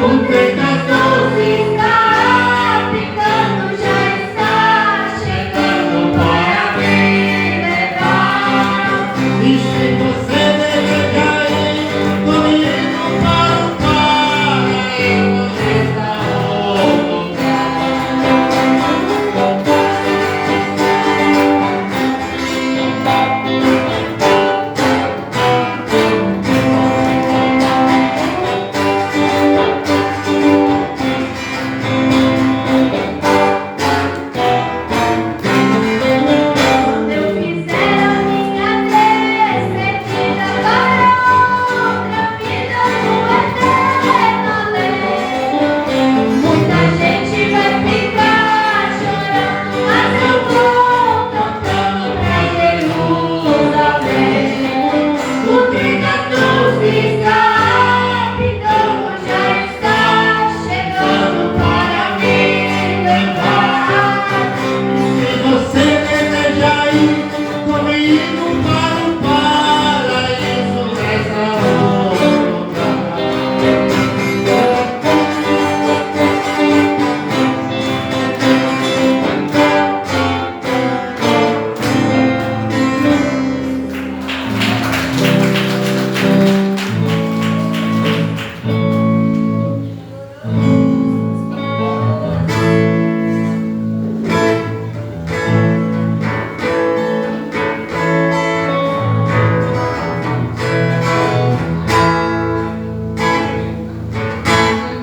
O trem das 12 está pintando, já está chegando para me levar. E se você desejar ir comigo para o paraíso, Esta quando eu fizer a minha despedida para outra vida no eterno além, muita gente vai ficar chorando, mas eu vou cantando pra Jerusalém. O trem das 12 está pintando, já está chegando para me levar. se você desejar ir comigo para o paraíso, reza o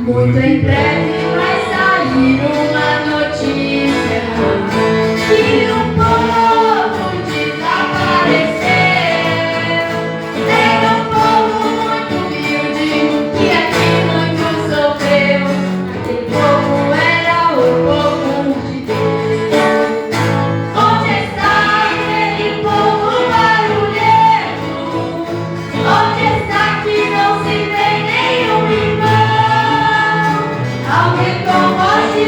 Muito em breve vai sair uma notícia que um povo desapareceu. Era um povo muito humilde que aqui muito sofreu. Aquele povo era o povo de Deus. Onde está aquele povo barulhento? Onde está que não se vê nenhum irmão? Alguém com voz de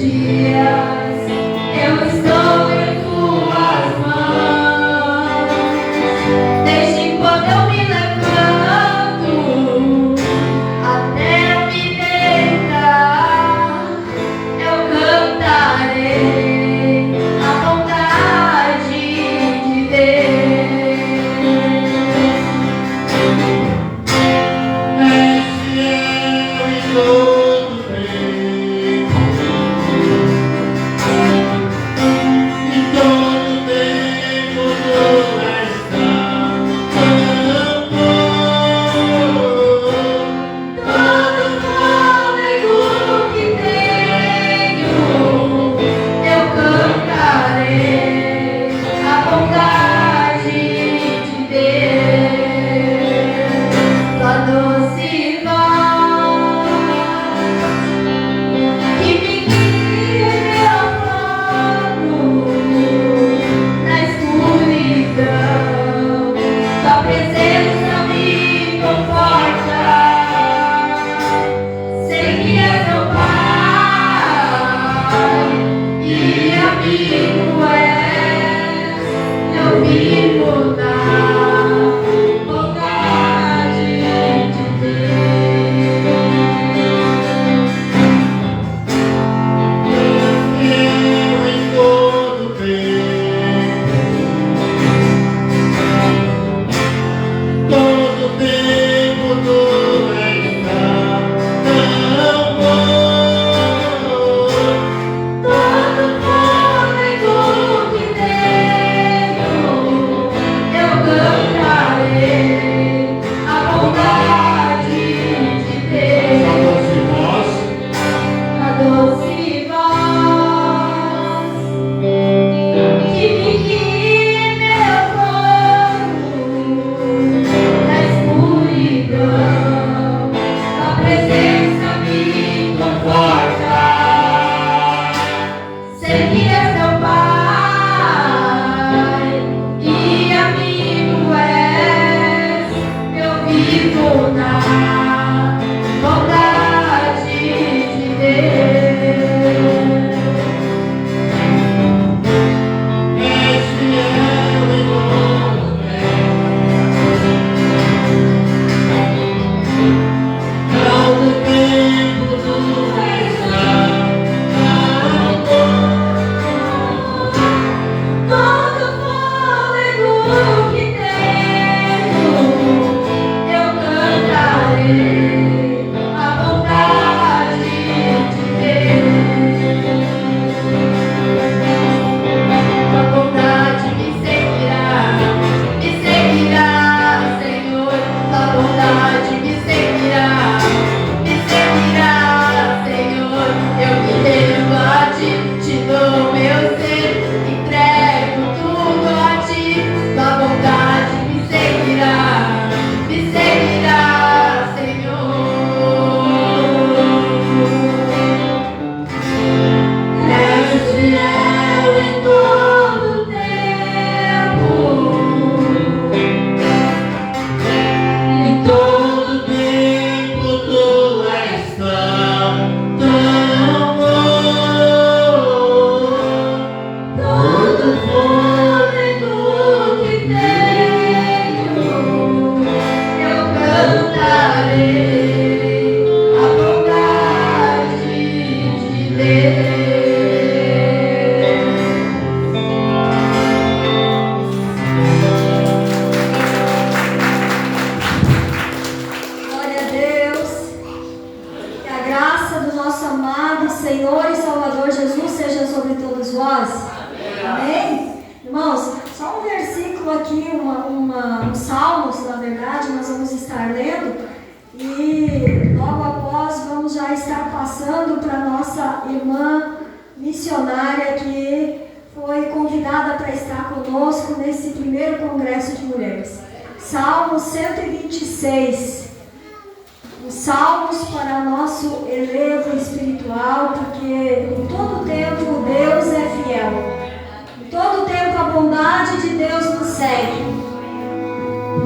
dias eu estou em tuas mãos. Desde quando eu me levanto até eu me deitar, eu cantarei a bondade de Deus.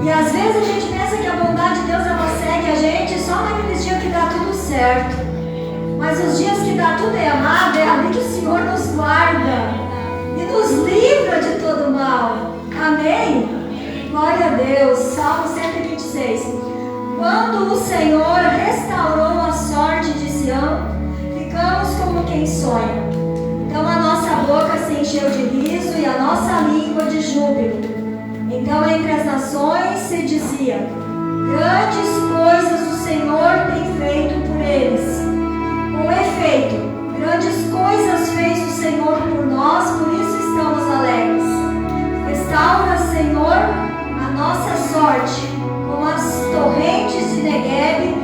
E às vezes a gente pensa que a bondade de Deus ela segue a gente só naqueles dias que dá tudo certo. Mas os dias que dá tudo errado, é ali salvo. Amém? Glória a Deus. Salmo 126. Quando o Senhor restaurou a sorte de Sião, ficamos como quem sonha. Então a nossa boca se encheu de riso e a nossa língua de júbilo. Então entre as nações se dizia: grandes coisas o Senhor tem feito por eles. Com efeito, grandes coisas fez o Senhor por nós, por isso estamos alegres. Restaura, Senhor, a nossa sorte, como as torrentes de Negueb,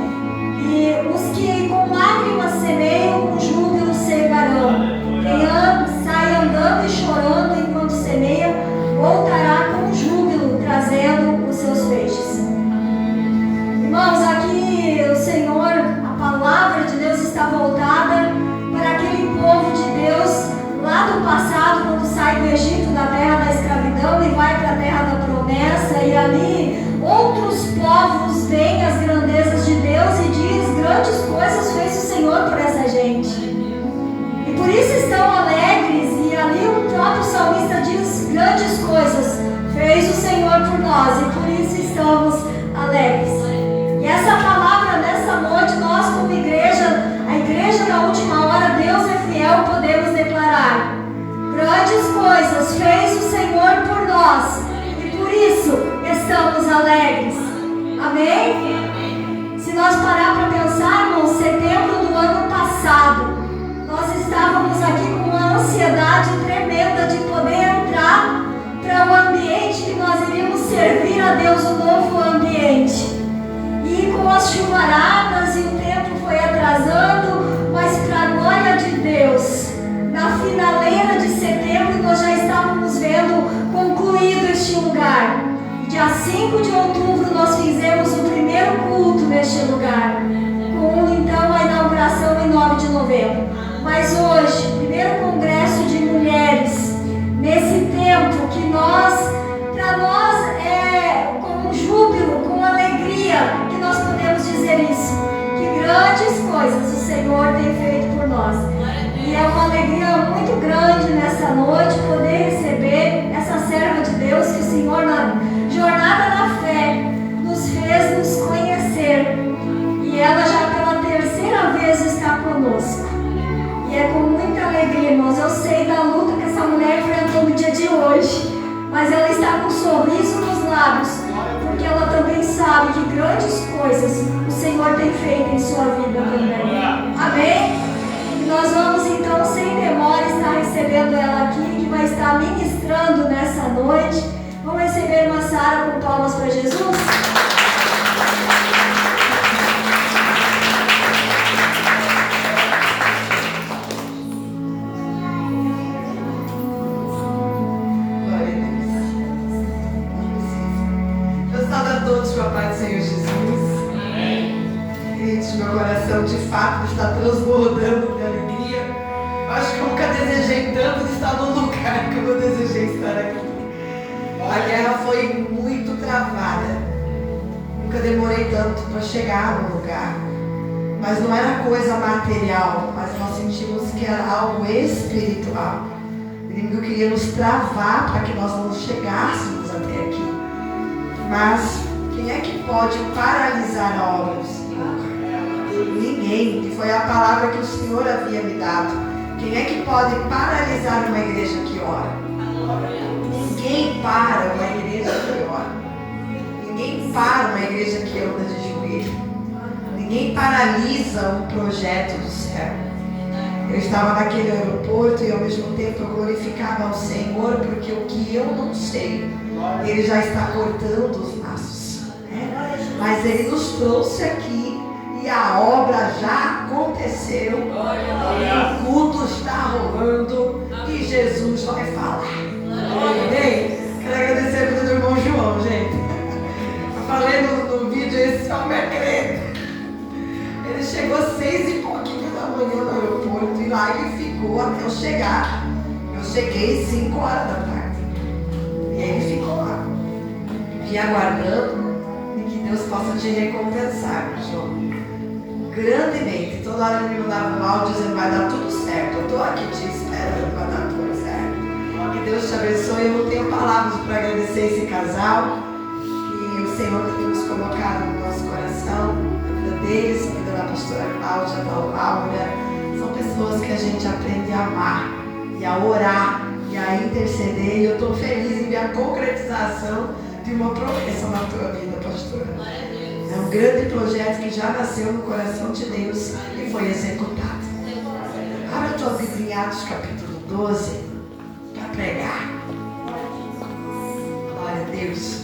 e os que com lágrimas semeiam, com júbilo cegarão. Quem sai andando e chorando enquanto semeia, voltará com júbilo, trazendo os seus feixes. Irmãos, aqui o Senhor, a palavra de Deus está voltada para aquele povo de Deus lá do passado, quando sai do Egito, da terra da escravidão, e vai para a terra da promessa, e ali outros povos veem as grandezas de Deus e diz: grandes coisas fez o Senhor por essa gente. E por isso estão alegres, e ali o próprio salmista diz: grandes coisas fez o Senhor por nós, e por isso estamos alegres. E essa palavra nessa noite, nós como igreja, a igreja da última hora, Deus é fiel, podemos declarar: grandes coisas fez o Senhor por nós, e por isso estamos alegres. Amém? Se nós parar para pensar, irmãos, setembro do ano passado, nós estávamos aqui com uma ansiedade tremenda de poder entrar para o ambiente que nós iríamos servir a Deus, o novo ambiente. E com as chuvaradas e o tempo foi atrasando, mas para a glória de Deus, na finaleira de setembro nós já estávamos vendo concluído este lugar. Dia 5 de outubro nós fizemos o primeiro culto neste lugar, com então a inauguração em 9 de novembro. Mas hoje, primeiro congresso de mulheres, nesse tempo que para nós é com júbilo, com alegria, que nós podemos dizer isso, que grandes coisas o Senhor tem feito por nós. E é uma alegria muito grande nessa noite poder receber essa serva de Deus que o Senhor, na jornada da fé, nos fez nos conhecer. E ela já pela terceira vez está conosco. E é com muita alegria, irmãos. Eu sei da luta que essa mulher enfrentou no dia de hoje, mas ela está com um sorriso nos lábios, porque ela também sabe que grandes coisas o Senhor tem feito em sua vida também. Amém? E nós vamos então, sem demora, estar recebendo ela aqui, que vai estar ministrando nessa noite. Vamos receber uma Sara com palmas para Jesus? Com a paz do Senhor Jesus. Gente, meu coração de fato está transbordando de alegria. Eu acho que eu nunca desejei tanto de estar no lugar como eu desejei estar aqui. A guerra foi muito travada. Nunca demorei tanto para chegar no lugar. Mas não era coisa material, mas nós sentimos que era algo espiritual. O inimigo queria nos travar para que nós não chegássemos até aqui. Mas quem é que pode paralisar a obra do Senhor? Ninguém, que foi a palavra que o Senhor havia me dado. Quem é que pode paralisar uma igreja que ora? Ninguém para uma igreja que ora. Ninguém para uma igreja que anda de joelho. Ninguém paralisa um projeto do céu. Eu estava naquele aeroporto e ao mesmo tempo eu glorificava ao Senhor, porque o que eu não sei, Ele já está cortando os laços. Mas Ele nos trouxe aqui e a obra já aconteceu. O culto está rolando e Jesus vai falar. Amém? Quero agradecer a vida do irmão João, gente. Eu falei no vídeo, esse homem é crente. Ele chegou às 6 e pouquinho da manhã no aeroporto e lá ele ficou até eu chegar. Eu cheguei às 5 horas da tarde. E ele ficou lá, me aguardando. Deus possa te recompensar, João, grandemente. Toda hora ele me mandava um áudio dizendo: vai dar tudo certo. Eu estou aqui te esperando para dar tudo certo. Que Deus Deus te abençoe. Eu não tenho palavras para agradecer esse casal que o Senhor tem nos colocado no nosso coração, a vida deles, a vida da pastora Cláudia, da Laura. São pessoas que a gente aprende a amar e a orar e a interceder. E eu estou feliz em ver a concretização de uma promessa na tua vida, pastora. É um grande projeto que já nasceu no coração de Deus e foi executado. Abra a tua Bíblia em Atos capítulo 12 para pregar. Glória a Deus.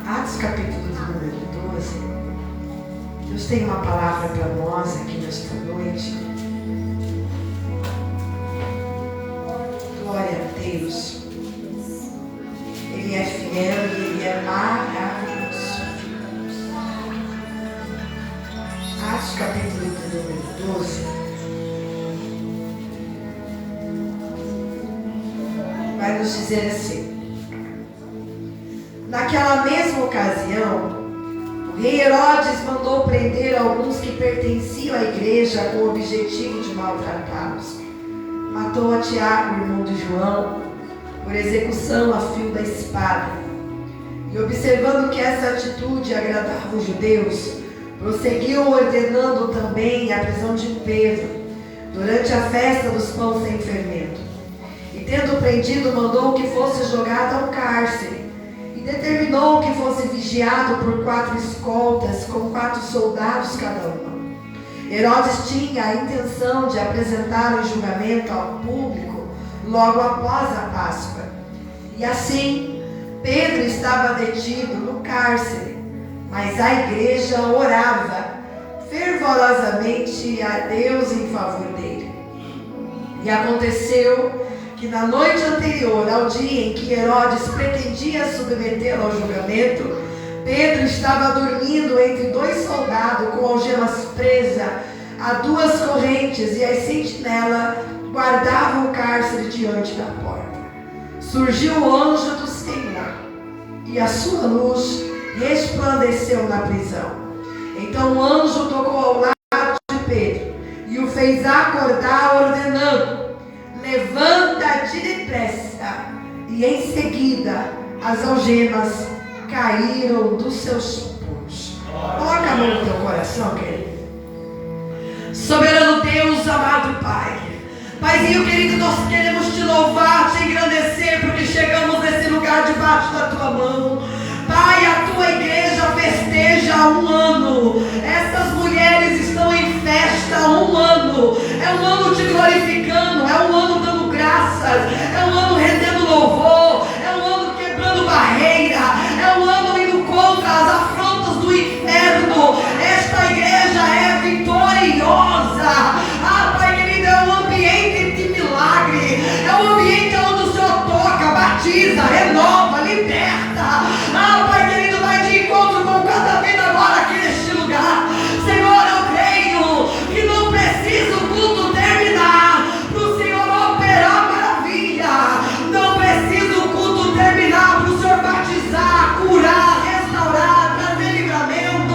Atos capítulo de número 12. Deus tem uma palavra para nós aqui nesta noite. Glória a Deus. Ele é fiel e Ele é maravilhoso. Atos capítulo de número 12. Vai nos dizer assim: naquela mesma ocasião, o rei Herodes mandou prender alguns que pertenciam à igreja com o objetivo de maltratá-los. Matou a Tiago, irmão de João, por execução a fio da espada. E observando que essa atitude agradava os judeus, prosseguiu ordenando também a prisão de Pedro, durante a festa dos pães sem fermento. E tendo prendido, mandou que fosse jogado ao cárcere, e determinou que fosse vigiado por 4 escoltas, com 4 soldados cada uma. Herodes tinha a intenção de apresentar o julgamento ao público logo após a Páscoa. E assim, Pedro estava detido no cárcere, mas a igreja orava fervorosamente a Deus em favor dele. E aconteceu que na noite anterior ao dia em que Herodes pretendia submetê-lo ao julgamento, Pedro estava dormindo entre 2 soldados com algemas presas a 2 correntes, e as sentinelas guardavam o cárcere diante da porta. Surgiu o anjo do Senhor, e a sua luz resplandeceu na prisão. Então o anjo tocou ao lado de Pedro e o fez acordar, ordenando: levanta-te depressa. E em seguida as algemas caíram dos seus punhos. Coloca a mão no teu coração, querido. Soberano Deus, amado Pai, Paizinho querido, nós queremos te louvar, te engrandecer, porque chegamos nesse lugar debaixo da tua mão. Pai, a tua igreja festeja há 1 ano. Essas mulheres estão em festa há 1 ano. É 1 ano te glorificando, é 1 ano dando graças, é 1 ano rendendo louvor, é 1 ano quebrando barreira, é 1 ano indo contra as afrontas do inferno. Esta igreja é vitoriosa. Ah, Pai querido, é um ambiente de milagre, é um ambiente onde o Senhor toca, batiza, renova, liberta. Ah, Pai querido, vai de encontro com cada vida agora aqui neste lugar. Senhor, eu creio que não precisa o culto terminar para o Senhor operar maravilha. Não precisa o culto terminar para o Senhor batizar, curar, restaurar, trazer livramento.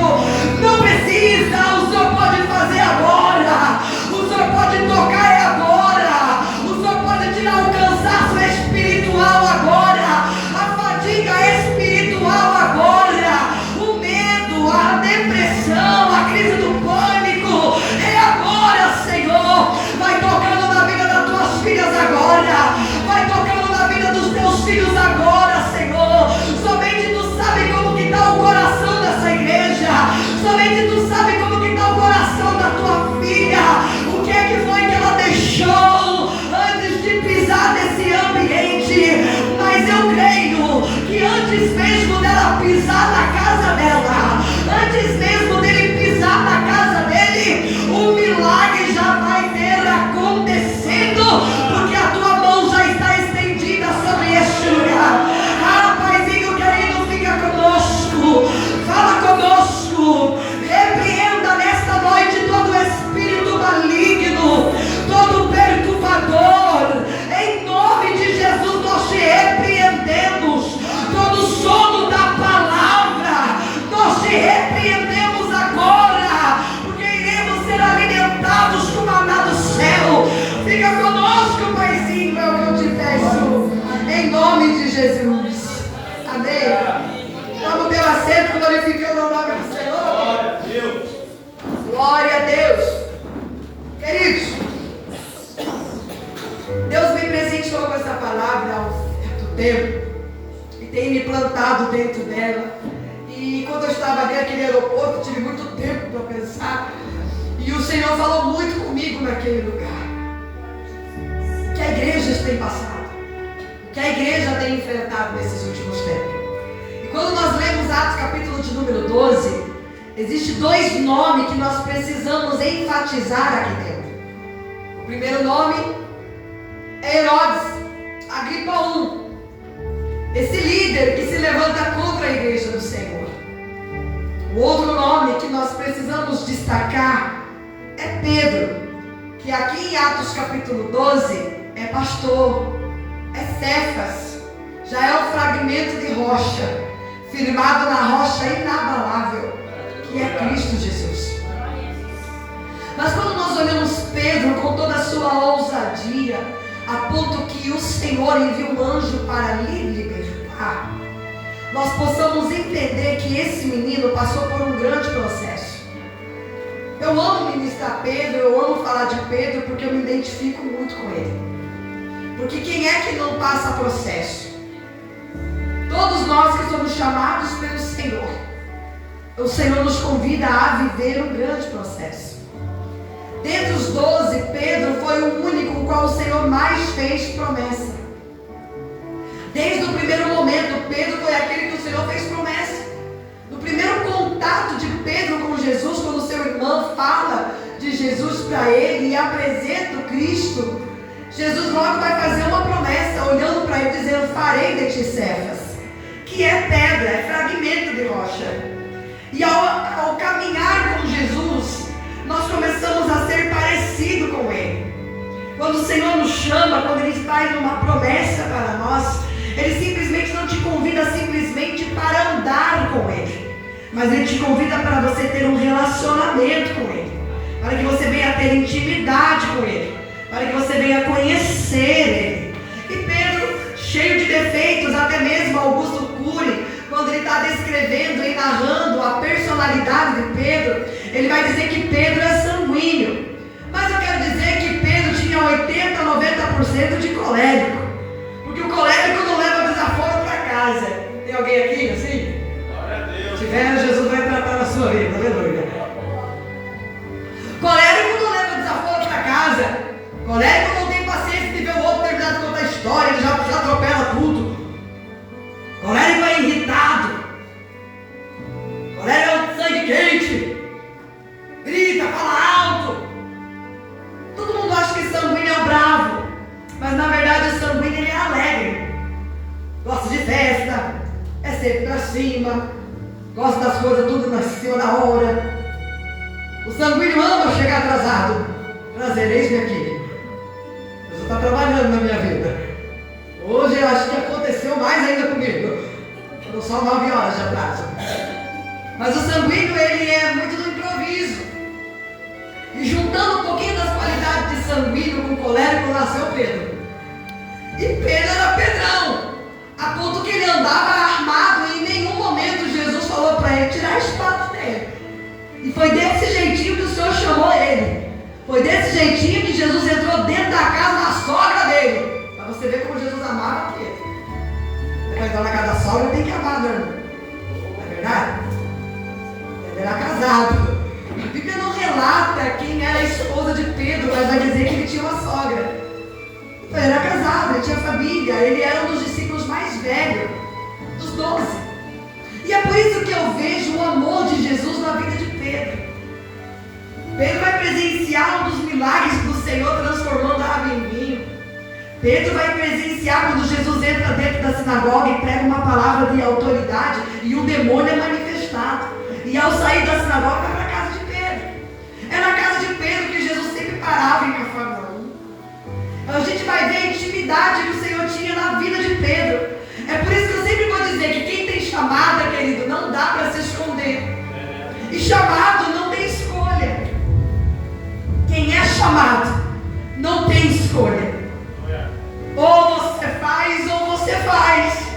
Não precisa, o Senhor pode fazer agora. O Senhor pode tocar agora. O Senhor pode tirar o cansaço espiritual agora, a fadiga espiritual agora, o medo, a depressão, a crise do pânico. É agora, Senhor. Vai tocando na vida das tuas filhas agora. Vai tocando na vida dos teus filhos agora, Senhor. Somente tu sabe como que está o coração dessa igreja. Somente tu sabe como que está o coração da tua filha. O que é que foi que ela deixou antes de pisar nesse ambiente? Mas eu creio que antes mesmo dela pisar na casa dela, antes mesmo dele pisar na casa dele, o milagre já vai ter acontecendo, porque a tua mão já está estendida sobre este lugar. Ah, Paizinho querido, fica conosco, fala conosco, repreenda nesta noite todo espírito maligno, todo perturbador. Em nome de Jesus nós te repreendemos. Todo sono da palavra nós te repreendemos Jesus. Amém. Vamos ter assento, glorificando o nome do Senhor. Glória a Deus. Queridos, Deus me presenteou com essa palavra há um certo tempo e tem me plantado dentro dela. E quando eu estava ali naquele aeroporto, tive muito tempo para pensar. E o Senhor falou muito comigo naquele lugar. O que a igreja tem passado, o que a igreja tem enfrentado nesses últimos tempos. E quando nós lemos Atos capítulo de número 12, existem dois nomes que nós precisamos enfatizar aqui dentro. O primeiro nome é Herodes, Agripa I. Esse líder que se levanta contra a igreja do Senhor. O outro nome que nós precisamos destacar é Pedro, que aqui em Atos capítulo 12 é pastor, é Cefas, já é um fragmento de rocha, firmado na rocha inabalável, que é Cristo Jesus. Mas quando nós olhamos Pedro com toda a sua ousadia, a ponto que o Senhor envia um anjo para lhe libertar, nós possamos entender que esse menino passou por um grande processo. Eu amo ministrar Pedro, eu amo falar de Pedro, porque eu me identifico muito com ele. Porque quem é que não passa processo? Todos nós que somos chamados pelo Senhor, o Senhor nos convida a viver um grande processo. Dentre os 12, Pedro foi o único com o qual o Senhor mais fez promessa. Desde o primeiro momento, Pedro foi aquele que o Senhor fez promessa. No primeiro contato de Pedro com Jesus, quando o seu irmão fala de Jesus para ele e apresenta o Cristo, Jesus logo vai fazer uma promessa, olhando para ele, dizendo: farei de ti Cefas, que é pedra, é fragmento de rocha. E ao caminhar com Jesus, nós começamos a ser parecido com ele. Quando o Senhor nos chama, quando Ele faz uma promessa para nós, Ele simplesmente não te convida simplesmente para andar com Ele, mas Ele te convida para você ter um relacionamento com Ele, para que você venha ter intimidade com Ele, para que você venha conhecer Ele. E Pedro, cheio de defeitos, até mesmo Augusto Cury, quando ele está descrevendo e narrando a personalidade de Pedro, ele vai dizer que Pedro é sanguíneo. Mas eu quero dizer que Pedro tinha 80, 90% de colérico, porque o colérico não leva desaforo para casa. Tem alguém aqui assim? Glória a Deus. Se tiver, Jesus vai tratar na sua vida, aleluia. Colérico não leva desaforo para casa. Colérico não tem paciência de ver o outro terminar de contar a história, ele já atropela tudo. Colérico é irritado. Colérico é um sangue quente. Grita, fala alto. Todo mundo acha que sanguíneo é o bravo, mas na verdade o sanguíneo ele é alegre. Gosta de festa, é sempre pra cima, gosta das coisas tudo na cima da hora. O sanguíneo ama chegar atrasado. Prazer, eis-me aqui. Deus está trabalhando na minha vida. Hoje eu acho que aconteceu mais ainda comigo. Foram só 9 horas de atraso. Mas o sanguíneo ele é muito do improviso. E juntando um pouquinho das qualidades de sanguíneo com colérico, nasceu Pedro. E Pedro era Pedrão, a ponto que ele andava armado e em nenhum momento Jesus falou para ele tirar a espada dele. E foi desse jeitinho que o Senhor chamou ele. Foi desse jeitinho que Jesus entrou dentro da casa da sogra dele. Para você ver como Jesus amava Pedro. Você vai entrar na casa da sogra, tem que amar, né? Não é verdade? Ele era casado. A Bíblia não relata quem era a esposa de Pedro, mas vai dizer que ele tinha uma sogra. Então, ele era casado, ele tinha família, ele era um dos discípulos mais velhos, dos 12. E é por isso que eu vejo o amor de Jesus na vida de Pedro. Pedro vai presenciar um dos milagres do Senhor transformando a água em vinho. Pedro vai presenciar quando Jesus entra dentro da sinagoga e prega uma palavra de autoridade e o demônio é manifestado. E ao sair da sinagoga vai para a casa de Pedro. É na casa de Pedro que Jesus sempre parava em Cafarnaum. A gente vai ver a intimidade que o Senhor tinha na vida de Pedro. É por isso que eu sempre vou dizer que quem tem chamada, querido, não dá para se esconder. E chamado não tem escolha. Quem é chamado não tem escolha. Ou você faz ou você faz.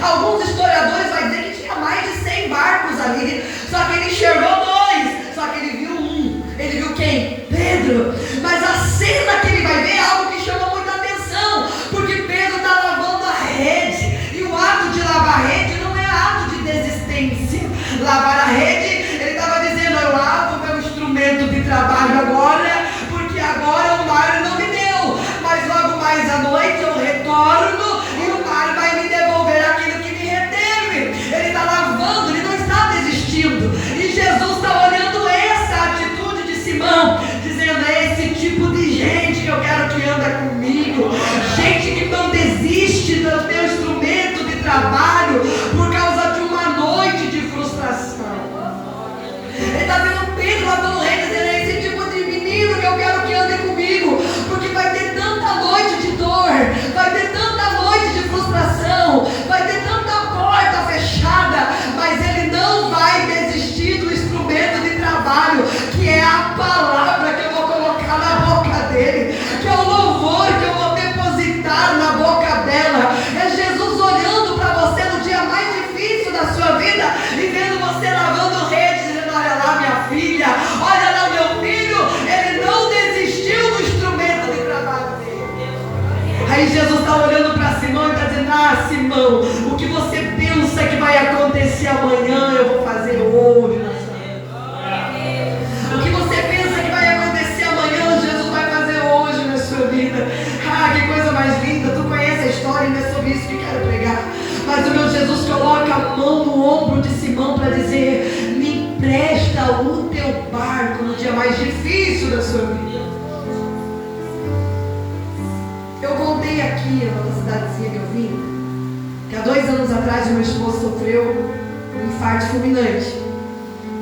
Alguns historiadores vão dizer que tinha mais de 100 barcos ali, só que ele enxergou 2, só que ele viu um. Ele viu quem? Pedro. Mas a cena que ele vai ver é algo que chama muita atenção, porque Pedro está lavando a rede, e o ato de lavar a rede não é ato de desistência. Lavar a rede, ele estava dizendo: eu lavo o meu instrumento de trabalho agora, porque agora o mar não me deu, mas logo mais à noite eu retorno e o mar vai me devolver aquilo que me reteve. Ele está lavando, ele não está desistindo. E Jesus está olhando essa atitude de Simão, dizendo: é esse tipo de gente que eu quero que anda comigo. Gente que não desiste do meu instrumento de trabalho por causa de uma noite de frustração. Ele está vendo Pedro lá pelo reino, dizendo: é esse tipo de menino que eu quero que ande comigo, porque vai ter tanta noite de dor, vai ter tanta noite de frustração, vai ter tanta porta fechada, mas ele não vai desistir do instrumento de trabalho, que é a palavra que eu vou colocar na boca dele, que é o louvor que eu vou depositar na boca dela. É Jesus olhando para você no dia mais difícil da sua vida e vendo você lavando redes, dizendo: olha lá minha filha, olha lá meu filho, ele não desistiu do instrumento de trabalho dele. Aí Jesus está olhando para Simão e está dizendo: ah, Simão, o que você pensa que vai acontecer amanhã, eu vou fazer hoje na sua vida. O que você pensa que vai acontecer amanhã, Jesus vai fazer hoje na sua vida. Ah, que coisa mais linda. Tu conhece a história, não é sobre isso que quero pregar, mas o meu Jesus coloca a mão no ombro de Simão para dizer: me empresta o teu barco no dia mais difícil da sua vida. Eu contei aqui na cidadezinha que eu vim, que há 2 anos atrás o meu esposo sofreu um infarto fulminante.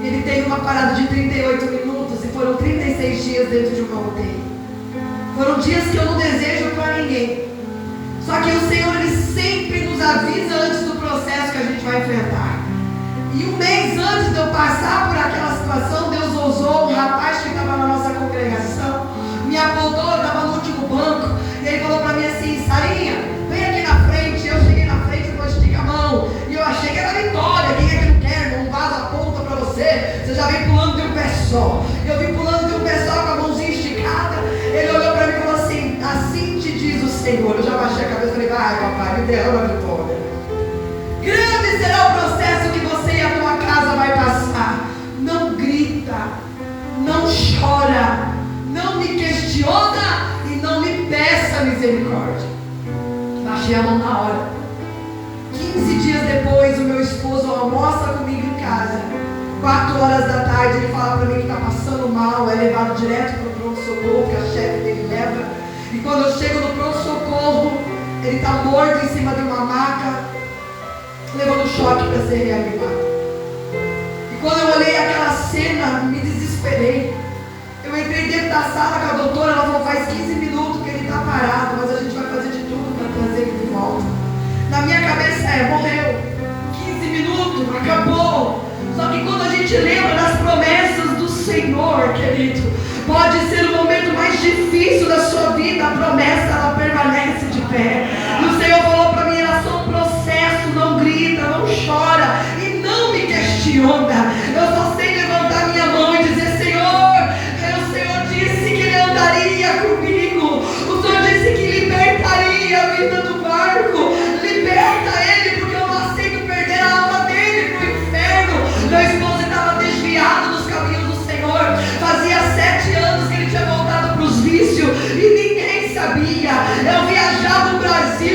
Ele teve uma parada de 38 minutos e foram 36 dias dentro de uma UTI. Foram dias que eu não desejo para ninguém. Só que o Senhor, Ele sempre nos avisa antes do processo que a gente vai enfrentar. E 1 mês antes de eu passar por aquela situação, Deus ousou, um rapaz que estava na nossa congregação, me apontou, eu estava no último banco, e ele falou para mim assim: Sarinha, vem aqui na frente. Eu cheguei na frente e falei: estica a mão. E eu achei que era vitória. Quem é que não quer? Não vaza a ponta para você. Você já vem pulando de um pé só. Eu vim pulando de um pé só com a mãozinha esticada. Ele olhou para mim e falou assim: assim te diz o Senhor. Eu já baixei a cabeça e falei: vai, papai, me derrama a vitória. Grande será o processo que você e a tua casa vai passar. Não grita, não chora, não me questiona e não me peça misericórdia. Baixei a mão na hora. 15 dias depois, o meu esposo almoça comigo em casa. 4 horas da tarde, ele fala para mim que está passando mal, é levado direto para o pronto-socorro, que a chefe dele leva. E quando eu chego no pronto-socorro, ele está morto em cima de uma maca, levando choque para ser reanimado. E quando eu olhei aquela cena, me desesperei. Eu entrei dentro da sala com a doutora, ela falou: faz 15 minutos que ele está parado, mas a gente vai fazer de tudo para trazer ele de volta. Na minha cabeça morreu. 15 minutos, acabou. Só que quando a gente lembra das promessas do Senhor, querido, pode ser o momento mais difícil da sua vida, a promessa ela permanece de pé. E o Senhor falou para mim: era só um processo, não grita, não chora e não me questiona. Eu só sei levantar minha mão e dizer: Senhor, o Senhor disse que Ele andaria comigo, o Senhor disse que libertaria a vida do barco. Liberta ele, porque eu não aceito perder a alma dele para o inferno. Meu esposo estava desviado dos caminhos do Senhor. Fazia 7 anos que ele tinha voltado para os vícios e ninguém sabia. Eu viajava o Brasil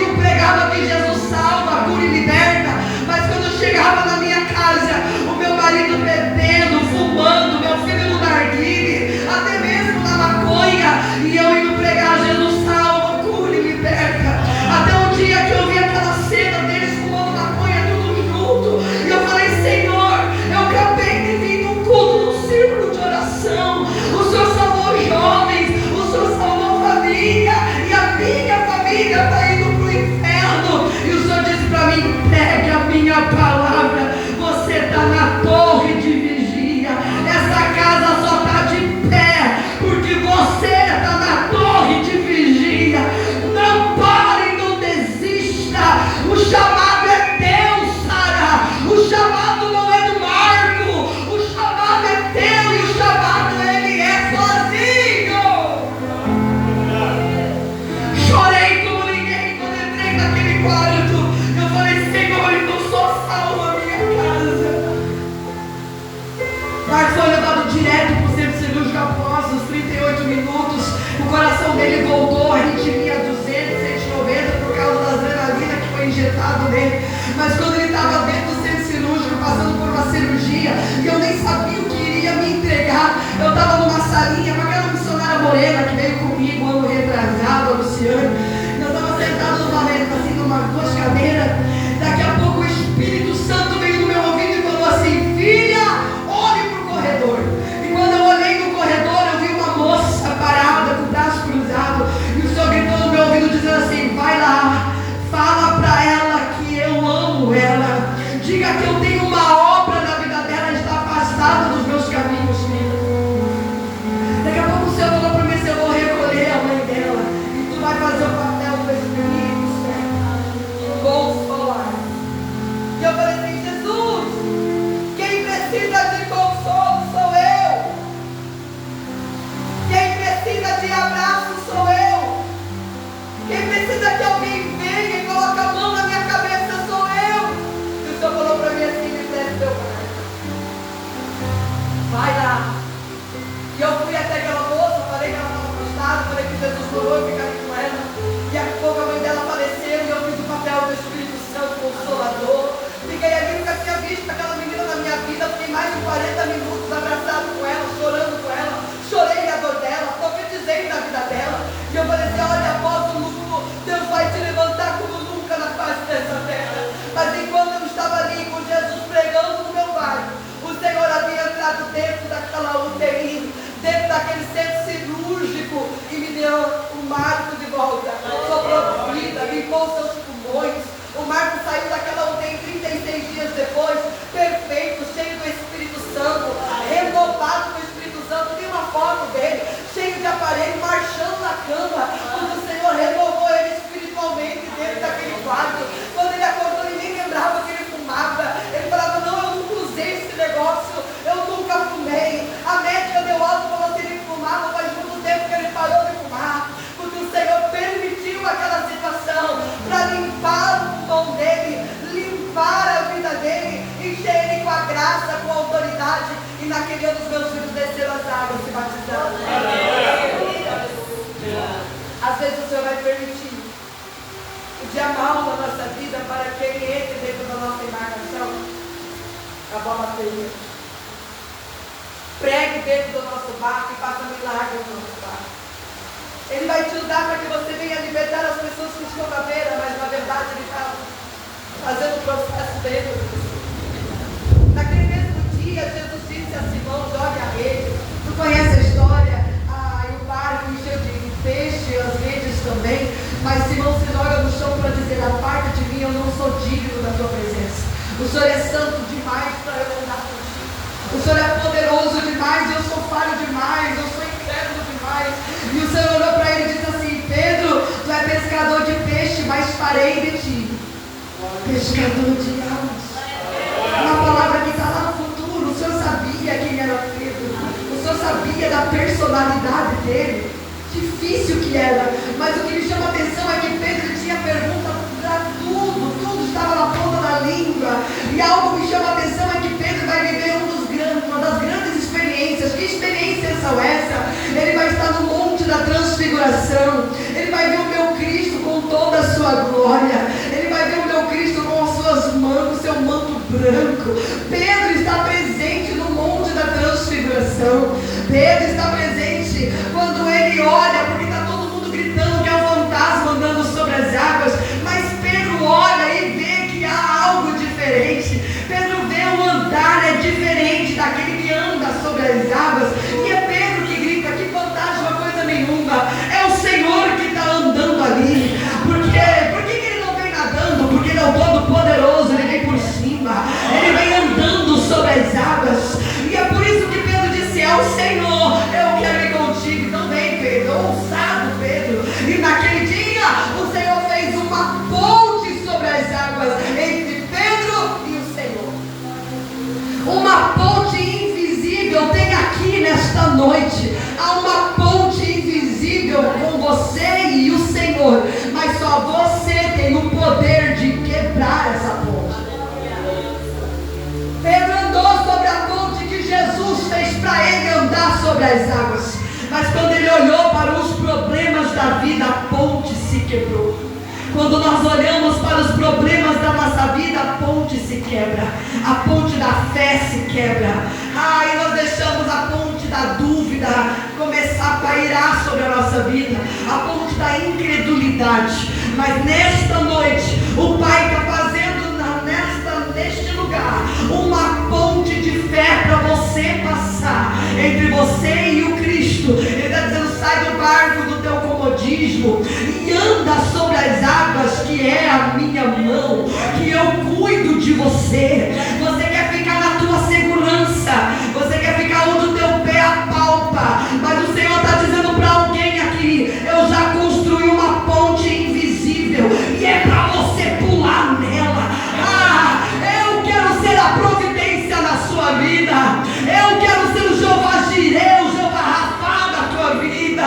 morrer. Mas quando ele estava dentro do centro cirúrgico, passando por uma cirurgia, e eu nem sabia o que iria me entregar, eu estava numa salinha com aquela missionária morena que veio comigo, ano retrasado, a Luciane. Nós estávamos sentados numa mesa, assim, duas cadeiras. Daqui a pouco o Espírito Santo veio no meu ouvido e falou assim: filha, olhe para o corredor. E quando eu olhei no corredor, eu vi uma moça parada, com o braço cruzado, e o Senhor gritou no meu ouvido dizendo assim: vai lá, fala para ela que eu amo ela, diga que eu tenho uma obra na vida dela, está afastada dos meus caminhos, filha. Daqui a pouco o Senhor falou para mim: eu vou recolher a mãe dela, e tu vai fazer o papel do Espírito Santo, consolar. E eu falei assim: Jesus, quem precisa de consolo sou eu, quem precisa de abraço sou eu, quem precisa que alguém venha e coloque a mão na minha cabeça sou eu. E o Senhor falou para mim assim: me desce teu pai, vai lá. E eu fui até aquela moça, falei que ela estava afastada, falei que Jesus falou, eu ficaria com ela. E a pouco a mãe dela faleceu e eu fiz o papel do Espírito Santo Consolador. Fiquei ali, nunca tinha visto aquela menina na minha vida, fiquei mais de 40 minutos abraçado com ela, chorando com ela, chorei a dor dela, profetizei na vida dela. E eu falei assim: olha, após o luto, Deus vai te levantar como nunca na face dessa terra. Mas enquanto eu estava ali com Jesus pregando no meu bairro, o Senhor havia entrado dentro daquela UTI, dentro daquele centro cirúrgico, e me deu o Marco de volta, soprou vida, limpou seus pulmões. O Marco saiu daquela UTI 36 dias depois, perfeito, cheio do Espírito Santo, renovado com o Espírito Santo. Tem uma foto dele, cheio de aparelho, marchando na cama, quando o Senhor renovou ele espiritualmente dentro daquele quarto. Quando ele acordou, ele nem lembrava que ele fumava. Ele falava: não, eu nunca usei esse negócio, eu nunca fumei. A médica deu alta e falou que ele fumava, mas muito tempo que ele parou de fumar, porque o Senhor permitiu aquela situação para limpar o pulmão dele, limpar a vida dele, encher ele com a graça, com a autoridade. E naquele ano os meus filhos desceram as águas se batizando. Às vezes o Senhor vai permitir o dia mau da nossa vida para que ele entre dentro da nossa embarcação, a bola feia. Pregue dentro do nosso barco e faça milagre no nosso barco. Ele vai te usar para que você venha libertar as pessoas que estão na beira, mas na verdade ele está fazendo o processo dentro de você. Naquele mesmo dia, Jesus disse a Simão: jogue a rede. Tu conhece a história? E o barco encheu de peixe, as redes também. Mas Simão se joga no chão para dizer: a parte de mim, eu não sou digno da tua presença. O Senhor é santo demais para eu andar contigo. O Senhor é poderoso demais, eu sou falho demais, eu sou incrédulo demais. E o Senhor olhou para ele e disse assim: Pedro, tu é pescador de peixe, mas farei de ti pescador de almas. Uma palavra que está lá no futuro. O Senhor sabia quem era Pedro, o Senhor sabia da personalidade dele, difícil que era. Mas o que me chama a atenção é que Pedro tinha pergunta para tudo estava na ponta da língua. E algo que me chama a atenção é que Pedro vai viver uma das grandes experiências. Que experiências são essas? Ele vai estar no monte da transfiguração, ele vai ver o meu Cristo com toda a sua glória, ele vai ver o meu Cristo com as suas mãos, seu manto branco. Pedro está presente no monte da transfiguração. Pedro está presente quando ele olha, porque está todo mundo gritando que é um fantasma andando sobre as águas, mas Pedro olha e vê que há algo diferente. Pedro vê o andar é diferente daquele que anda sobre as águas, e é Pedro que grita: que fantasma, coisa nenhuma, é o Senhor que está andando ali. Por que ele não vem nadando? Porque ele é o Todo-Poderoso, ele vem por cima, ele vem andando sobre as águas. E é por isso que Pedro disse: é o Senhor, eu quero ir contigo também, Pedro. Ousado Pedro. E naquele dia o Senhor fez uma ponte sobre as águas entre Pedro e o Senhor. Uma ponte invisível tem aqui nesta noite. Há uma ponte invisível com você e o Senhor, mas só você tem o poder de quebrar essa ponte. Pedro andou sobre a ponte que Jesus fez para ele andar sobre as águas, mas quando ele olhou para os problemas da vida, a ponte se quebrou. Quando nós olhamos para os problemas da nossa vida, a ponte se quebra, a ponte da fé se quebra. E nós deixamos a ponte da dúvida começar a pairar sobre a nossa vida, a ponte da incredulidade. Mas nesta noite, o Pai está fazendo neste lugar uma ponte de fé para você passar entre você e o Cristo. Ele está dizendo: sai do barco do teu comodismo e anda sobre as águas, que é a minha mão, que eu cuido de você. Você quer ficar na tua segurança, você quer ficar onde o teu pé apalpa, mas o Senhor está dizendo para alguém aqui: eu já construí uma ponte invisível e é para você pular nela. Eu quero ser a providência na sua vida, eu quero ser o Jeová Jireh, o Jeová Rafá da tua vida.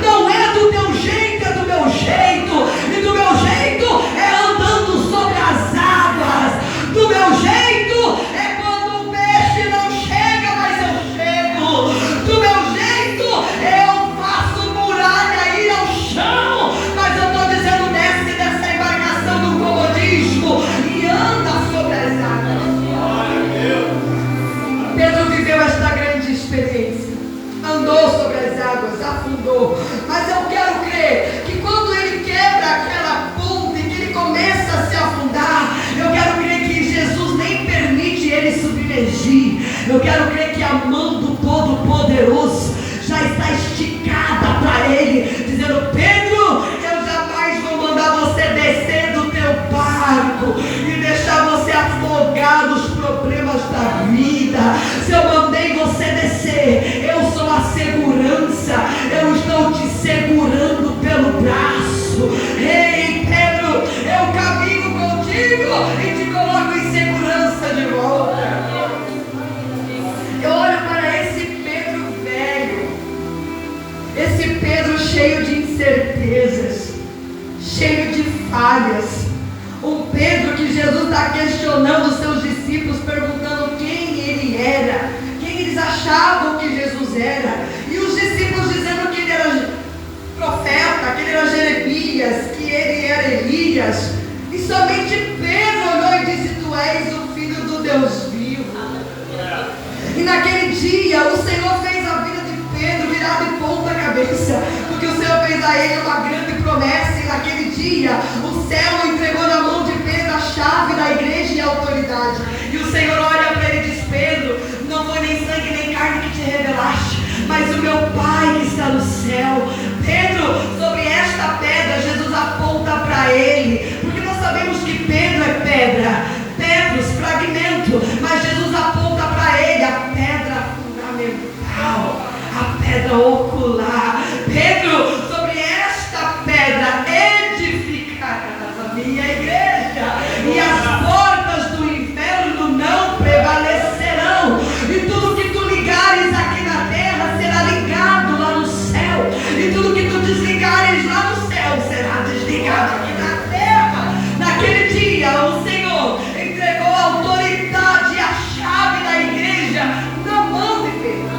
Não é do teu jeito, é do meu jeito, e do meu jeito é andando sobre as águas, do meu jeito é quando o peixe não chega, mas eu chego, do meu jeito eu faço muralha ir ao chão, mas eu estou dizendo: desce dessa embarcação do comodismo e anda sobre as águas. Pedro viveu esta grande experiência, andou sobre as águas, afundou, mas eu quero crer que quando ele quebra aquela ponte, que ele começa a se afundar, eu quero crer que Jesus nem permite ele submergir. Eu quero crer que a mão do Todo-Poderoso já está esticada para ele, dizendo: Pedro, eu jamais vou mandar você descer do teu barco e deixar você afogar nos problemas da vida. Se eu mandei você descer, eu sou a segurança, eu estou te segurando pelo braço. Ei, Pedro, eu caminho contigo e te coloco em segurança de volta. Eu olho para esse Pedro velho, esse Pedro cheio de incertezas, cheio de falhas, um Pedro que Jesus está questionando os seus discípulos, perguntando quem ele era, quem eles achavam que Jesus era, e os discípulos dizendo que ele era profeta, que ele era Jeremias, que ele era Elias, e somente Pedro olhou e disse: tu és o Filho do Deus vivo. E naquele dia o Senhor fez a vida de Pedro virar de ponta cabeça, porque o Senhor fez a ele uma grande promessa, e naquele dia o céu entregou na mão de Pedro a chave da igreja e a autoridade. E o Senhor olha para ele e diz: Pedro, não foi nem sangue nem carne que te revelaste, mas o meu Pai que está no céu. Pedro, sobre esta pedra Jesus aponta para ele, porque nós sabemos que Pedro é pedra, Pedros, fragmento, mas Jesus aponta para ele a pedra fundamental, a pedra ocular. Pedro, sobre esta pedra edificarás a minha igreja, e as portas do inferno não prevalecerão, e tudo que tu ligares aqui na terra será ligado lá no céu, e tudo que tu desligares lá no céu será desligado aqui na terra. Naquele dia o Senhor entregou a autoridade e a chave da igreja na mão de Pedro.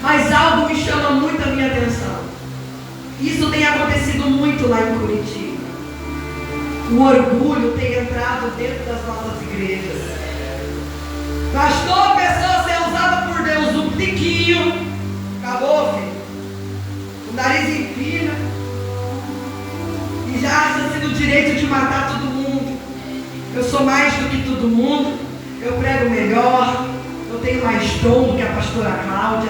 Mas algo me chama muito a minha atenção. Isso tem acontecido muito lá em Curitiba. O orgulho tem entrado dentro das nossas igrejas. Pastor, a pessoa ser usada por Deus, um tiquinho, acabou, filho. O nariz empina e já acha-se no direito de matar todo mundo. Eu sou mais do que todo mundo, eu prego melhor, eu tenho mais dom do que a pastora Cláudia,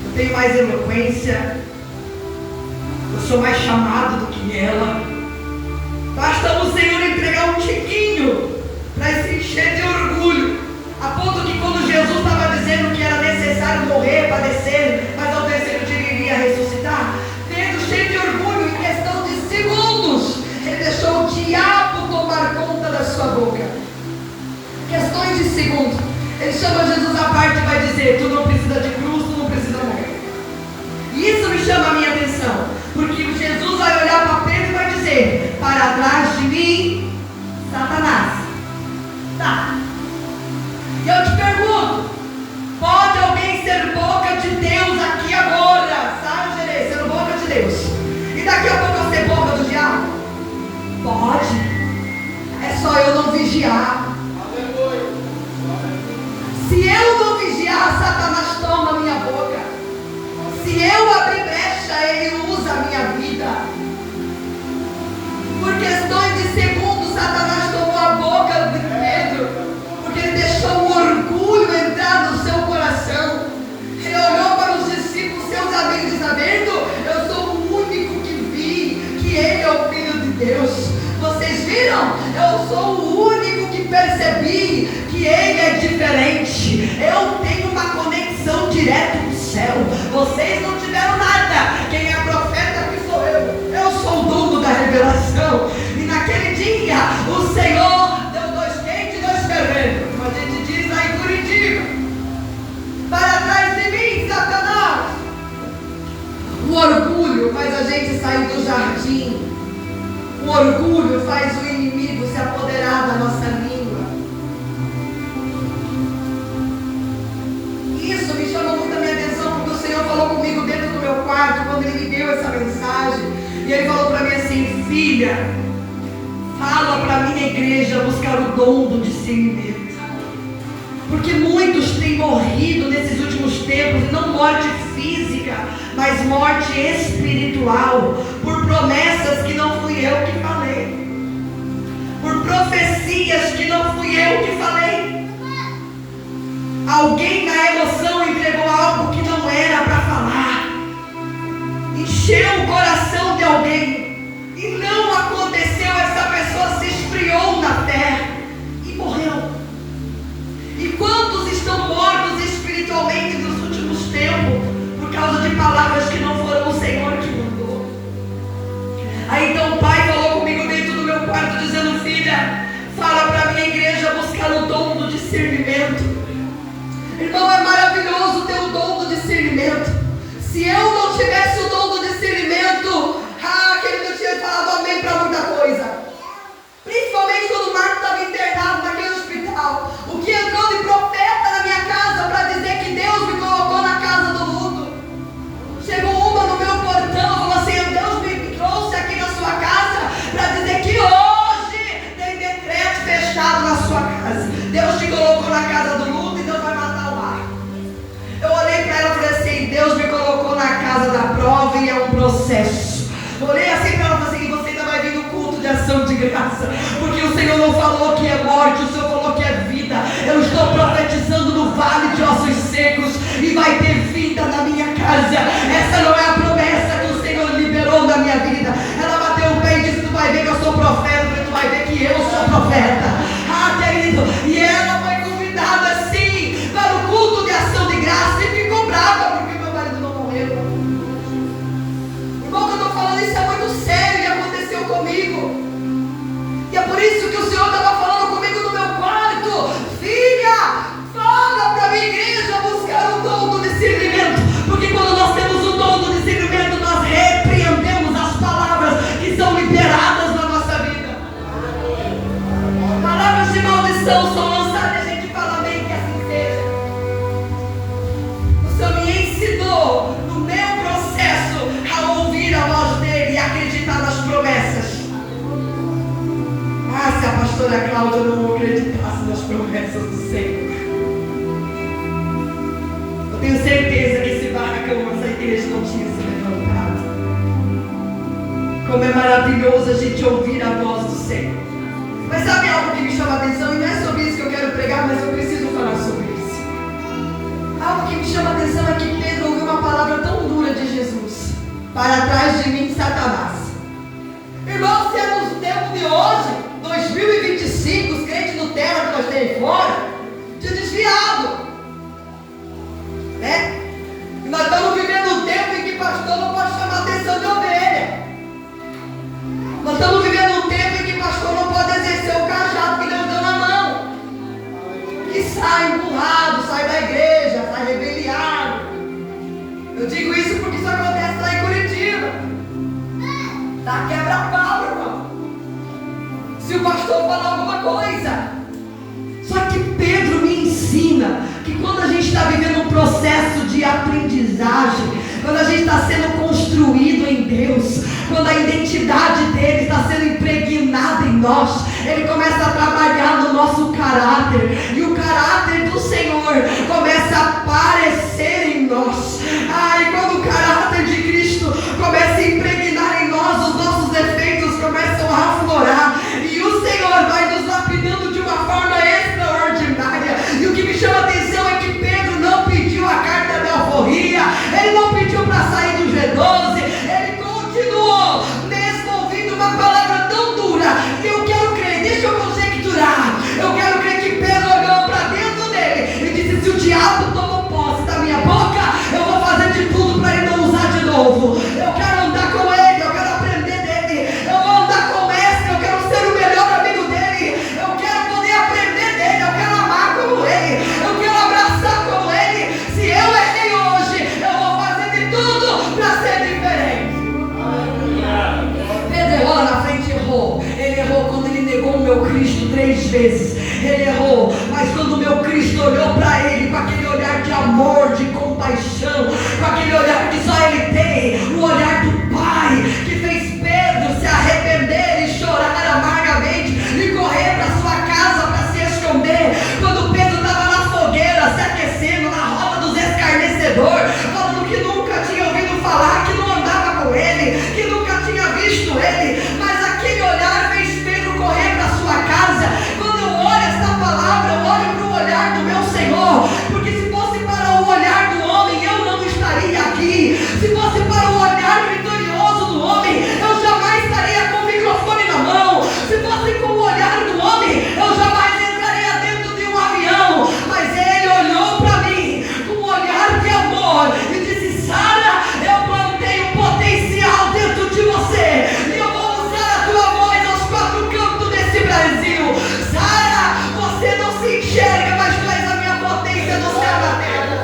eu tenho mais eloquência, eu sou mais chamado do que ela. Basta o Senhor entregar um tiquinho para se encher de orgulho, a ponto que quando Jesus estava dizendo que era necessário morrer, padecer, mas ao terceiro dia ele iria ressuscitar, Pedro, cheio de orgulho, em questão de segundos, ele deixou o diabo tomar conta da sua boca. Questões de segundos. Ele chama Jesus à parte e vai dizer: tu não precisa de cruz, tu não precisa morrer. E isso me chama a minha atenção, porque Jesus vai olhar para Pedro e vai dizer: para trás de mim, Satanás. Tá. E eu te pergunto: pode alguém ser boca de Deus aqui agora? Sabe, Jerez, ser boca de Deus, e daqui a pouco eu ser boca do diabo? vigiar. Se eu não vigiar, Satanás toma a minha boca. Se eu abrir brecha, ele usa a minha vida. Por questões de segundos, Satanás tomou a boca de Pedro, porque ele deixou o orgulho entrar no seu coração. Ele olhou para os discípulos, seus amigos, e está vendo? Eu sou o único que vi que ele é o Filho de Deus. Vocês viram? Eu sou o único que percebi que ele é diferente. Eu tenho uma conexão direta com o céu. Vocês não tiveram nada. Quem é profeta aqui sou eu. Eu sou o dono da revelação. E naquele dia o Senhor deu 2 quentes e 2 ferventos. Como a gente diz lá em Curitiba. Para trás de mim, Satanás. O orgulho faz a gente sair do jardim. O orgulho faz o inimigo se apoderar da nossa língua. Isso me chama muito a minha atenção, porque o Senhor falou comigo dentro do meu quarto, quando Ele me deu essa mensagem. E Ele falou para mim assim: filha, fala para a minha igreja buscar o dom do discernimento. Porque muitos têm morrido nesses últimos tempos, e não morte física, mas morte espiritual, por promessas que não fui eu que falei, por profecias que não fui eu que falei. Alguém na emoção entregou algo que não era para falar, encheu o coração de alguém, e não aconteceu. Essa pessoa se esfriou na terra e morreu. E quantos estão mortos espiritualmente nos últimos tempos por causa de palavras que não foram o Senhor que mandou? Aí então o pai falou comigo dentro do meu quarto, dizendo: filha, fala para a minha igreja buscar o dom do discernimento. Irmão, é maravilhoso ter o dom do discernimento. Se eu não tivesse o dom do discernimento, querido, eu tinha falado amém para muita coisa. Principalmente quando o Marco estava internado naquele hospital. O que entrou de profeta na minha casa para dizer que Deus me colocou na casa do luto. Chegou uma no meu portão, falou assim: Deus me trouxe aqui na sua casa para dizer que hoje tem decreto fechado na sua casa. Deus te colocou na casa do luto e Deus vai matar o Marco. Eu olhei para ela e falei assim: Deus me colocou na casa da prova e é um processo. Olhei assim para ela e falei assim: você ainda vai vir no culto de ação de graça, porque o Senhor não falou que é morte, o Senhor falou que é vida. Eu estou profetizando no vale de ossos secos, e vai ter vida na minha casa. Essa não é a promessa que o Senhor liberou na minha vida. Ela bateu o pé e disse: tu vai ver que eu sou profeta, tu vai ver que eu sou profeta. Querido, e ela foi convidada sim para o culto de ação de graça, e ficou brava porque meu marido não morreu. Irmão, que eu estou falando, isso é muito sério e aconteceu comigo. E é por isso que o Senhor estava falando comigo no meu quarto: filha, fala para a minha igreja buscar o dom do discernimento. Porque quando nós temos o dom do discernimento, nós repreendemos as palavras que são liberadas na nossa vida. Palavras de maldição são lançadas, a gente fala bem, que assim seja. O Senhor me ensinou no meu processo a ouvir a voz dele e acreditar nas promessas. Se a pastora Cláudia não acreditasse nas promessas do Senhor, eu tenho certeza que esse barracão, essa igreja não tinha se levantado. Como é maravilhoso a gente ouvir a voz do Senhor. Mas sabe algo que me chama a atenção? E não é sobre isso que eu quero pregar, mas eu preciso falar sobre isso. Algo que me chama a atenção é que Pedro ouviu uma palavra tão dura de Jesus: para trás de mim, Satanás. Irmão, se é nos tempos de hoje, 2025, os crentes no terra que nós temos fora, tinha desviado, né? E nós estamos vivendo um tempo em que pastor não pode chamar a atenção de ovelha. Nós estamos vivendo um tempo em que pastor não pode exercer o cajado que Deus deu na mão, que sai empurrado, sai da igreja, sai rebeliado. Eu digo isso porque isso acontece lá em Curitiba. Tá quebra-pau, irmão. Se o pastor falar alguma coisa. Só que Pedro me ensina que quando a gente está vivendo um processo de aprendizagem, quando a gente está sendo construído em Deus, quando a identidade dele está sendo impregnada em nós, ele começa a trabalhar no Cristo 3 vezes. Ele errou, mas quando o meu Cristo olhou para ele com aquele olhar de amor, de compaixão, com aquele olhar que só ele tem, o olhar do Pai, que fez Pedro se arrepender e chorar amargamente e correr para sua casa para se esconder, quando Pedro estava na fogueira se aquecendo, na roda dos escarnecedores, falando que nunca tinha ouvido falar, que não andava com ele, que nunca tinha visto ele, mas aquele olhar fez Pedro correr para sua casa. Quando eu olho esta palavra, eu olho para o olhar do meu Senhor, porque se fosse para o olhar do homem, eu não estaria aqui. Se fosse para o olhar vitorioso do homem, eu jamais estaria com o microfone na mão. Se fosse com o olhar do homem, eu jamais entraria dentro de um avião. Mas ele olhou para mim com um olhar de amor e disse: Sara, eu plantei um potencial dentro de você e eu vou usar a tua voz aos 4 cantos desse Brasil. Sara, você não se enxerga, mas tu és a minha potência do céu e da terra.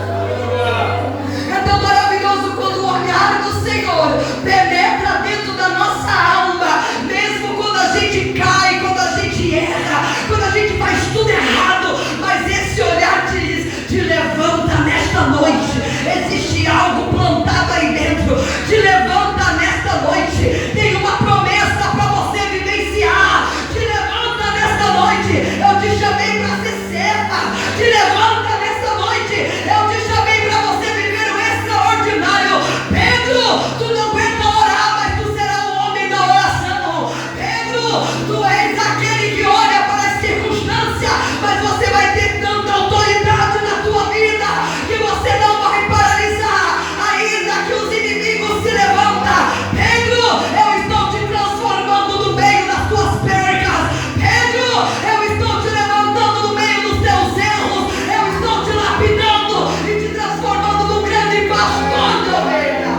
É tão maravilhoso quando o olhar do Senhor penetra dentro da nossa alma, mesmo quando a gente cai, quando a gente erra, quando a gente faz tudo errado, mas esse olhar te levanta nesta noite. Existe algo plantado aí dentro, te levanta nesta noite. Tem uma promessa para você vivenciar, te levanta nesta noite. Eu te chamei para ser serva, te levanta nesta noite. Eu te chamei para você viver o extraordinário. Pedro, tu não aguenta orar, mas tu será o homem da oração. Pedro, tu és aquele que olha para as circunstâncias, mas você vai ter tanta autoridade na tua vida que você não vai paralisar, ainda que os inimigos se levantam. Pedro, eu estou te transformando no meio das tuas percas. Pedro, eu estou te levantando no meio dos teus erros. Eu estou te lapidando e te transformando num grande pastor de ovelha.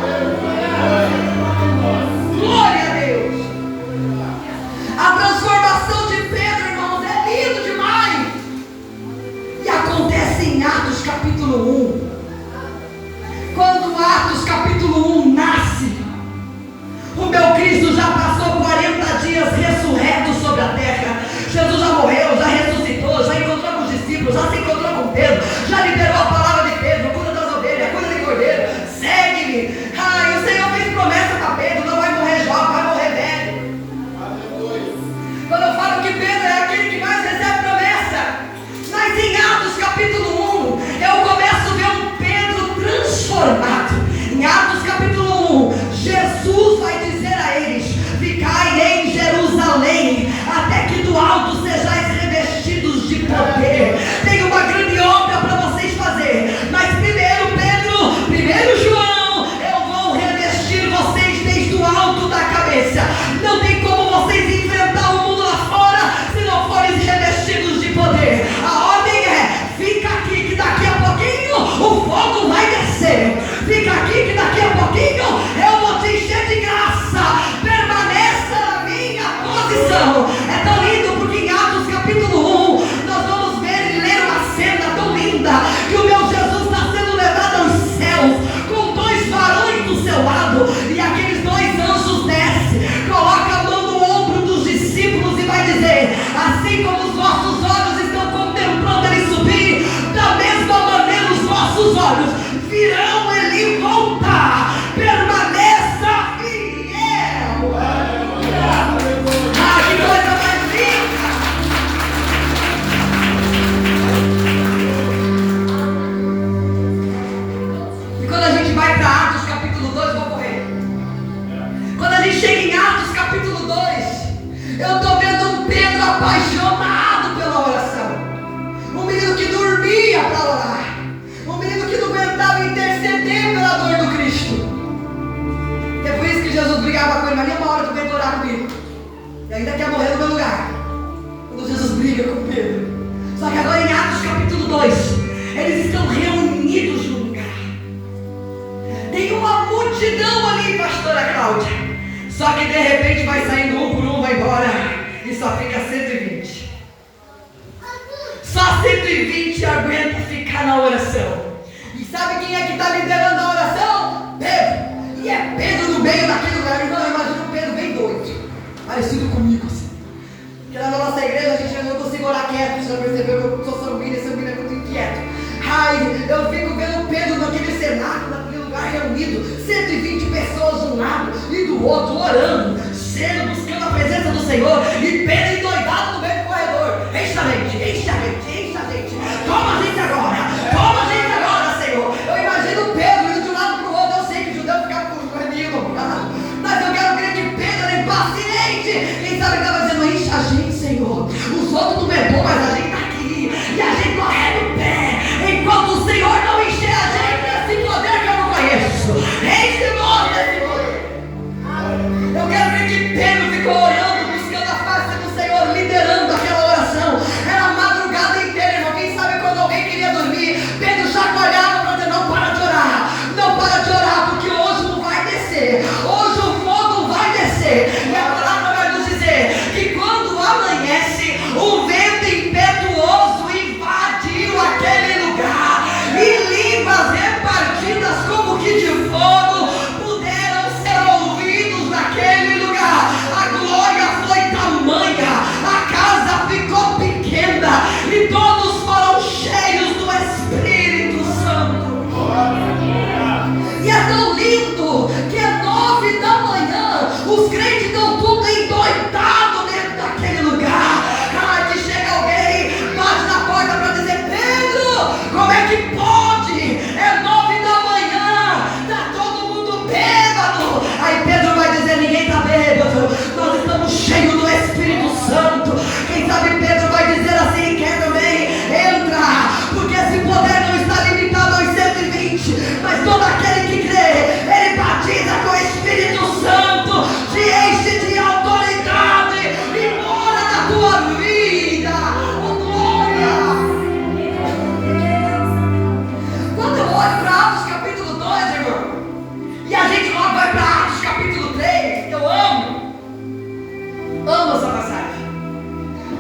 Glória a Deus. A transformação de Pedro, irmãos, é lindo demais. E acontece em Atos capítulo 1. Quando Atos capítulo 1 nasce, o meu Cristo já passou 40 dias ressurreto sobre a terra. Jesus já morreu, já ressuscitou, já encontrou com os discípulos, já se encontrou com Pedro, já liberou a palavra de Pedro: cuida das ovelhas, cuida de cordeiro, segue-me. E o Senhor fez promessa para Pedro: não vai morrer jovem, vai morrer velho. Quando eu falo que Pedro é aquele que mais recebe promessa, mas em Atos capítulo 1, eu começo a ver um Pedro transformado. Em Atos capítulo 1, Jesus vai dizer a eles: ficai em Jerusalém, até que do alto sejais revestidos de poder. Tem uma grande obra para vocês fazer, mas primeiro João, eu vou revestir vocês desde o alto da cabeça. Não tem como vocês enfrentar o mundo lá fora se não forem revestidos de poder. A ordem é: fica aqui que daqui a pouquinho o fogo vai descer. Fica aqui que daqui a pouquinho eu vou te encher de graça. Permaneça na minha posição. É tão lindo porque em Atos capítulo 1 nós vamos ver e ler uma cena tão linda que o meu Jesus está sendo levado aos céus com 2 varões do seu lado, e aqueles 2 anjos descem, coloca a mão no ombro dos discípulos e vai dizer: assim como os vossos olhos estão contemplando ele subir, da mesma maneira os vossos olhos virão ele voltar. Permaneça fiel. Que coisa mais linda! E quando a gente vai para Atos capítulo 2, vou correr. Quando a gente chega em Atos capítulo 2, eu estou vendo um Pedro apaixonado pela oração. Um menino que dormia para orar. Um menino que não aguentava interceder pela dor do Cristo. E é por isso que Jesus brigava com ele: mas nem uma hora tu vem orar comigo. E ainda quer morrer no meu lugar. Quando Jesus briga com Pedro. Só que agora em Atos capítulo 2, eles estão reunidos no lugar. Tem uma multidão ali, pastora Cláudia. Só que de repente vai saindo um por um, vai embora. E só fica 120. Só 120 aguenta ficar na oração. E sabe quem é que está liderando a oração? Pedro. E é Pedro no meio daquele lugar. Irmão, imagina o Pedro bem doido, parecido comigo assim. Porque lá na nossa igreja a gente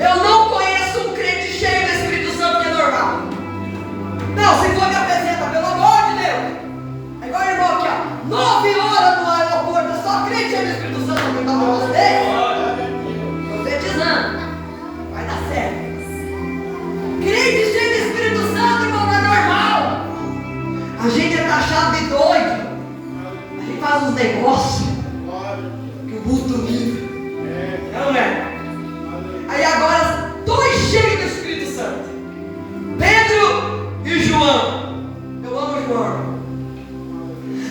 Eu não conheço um crente cheio do Espírito Santo que é normal. Não, se for me apresenta, pelo amor de Deus. É igual o irmão aqui, ó. 9 horas no aeroporto, só crente cheio do Espírito Santo para aumentar o negócio dele. Profetizando. Vai dar certo. Crente cheio do Espírito Santo, irmão, não é normal. A gente é taxado de doido. A gente faz uns negócios que o mundo livre. Não é? Aí agora, dois cheios do Espírito Santo, Pedro e João. Eu amo João,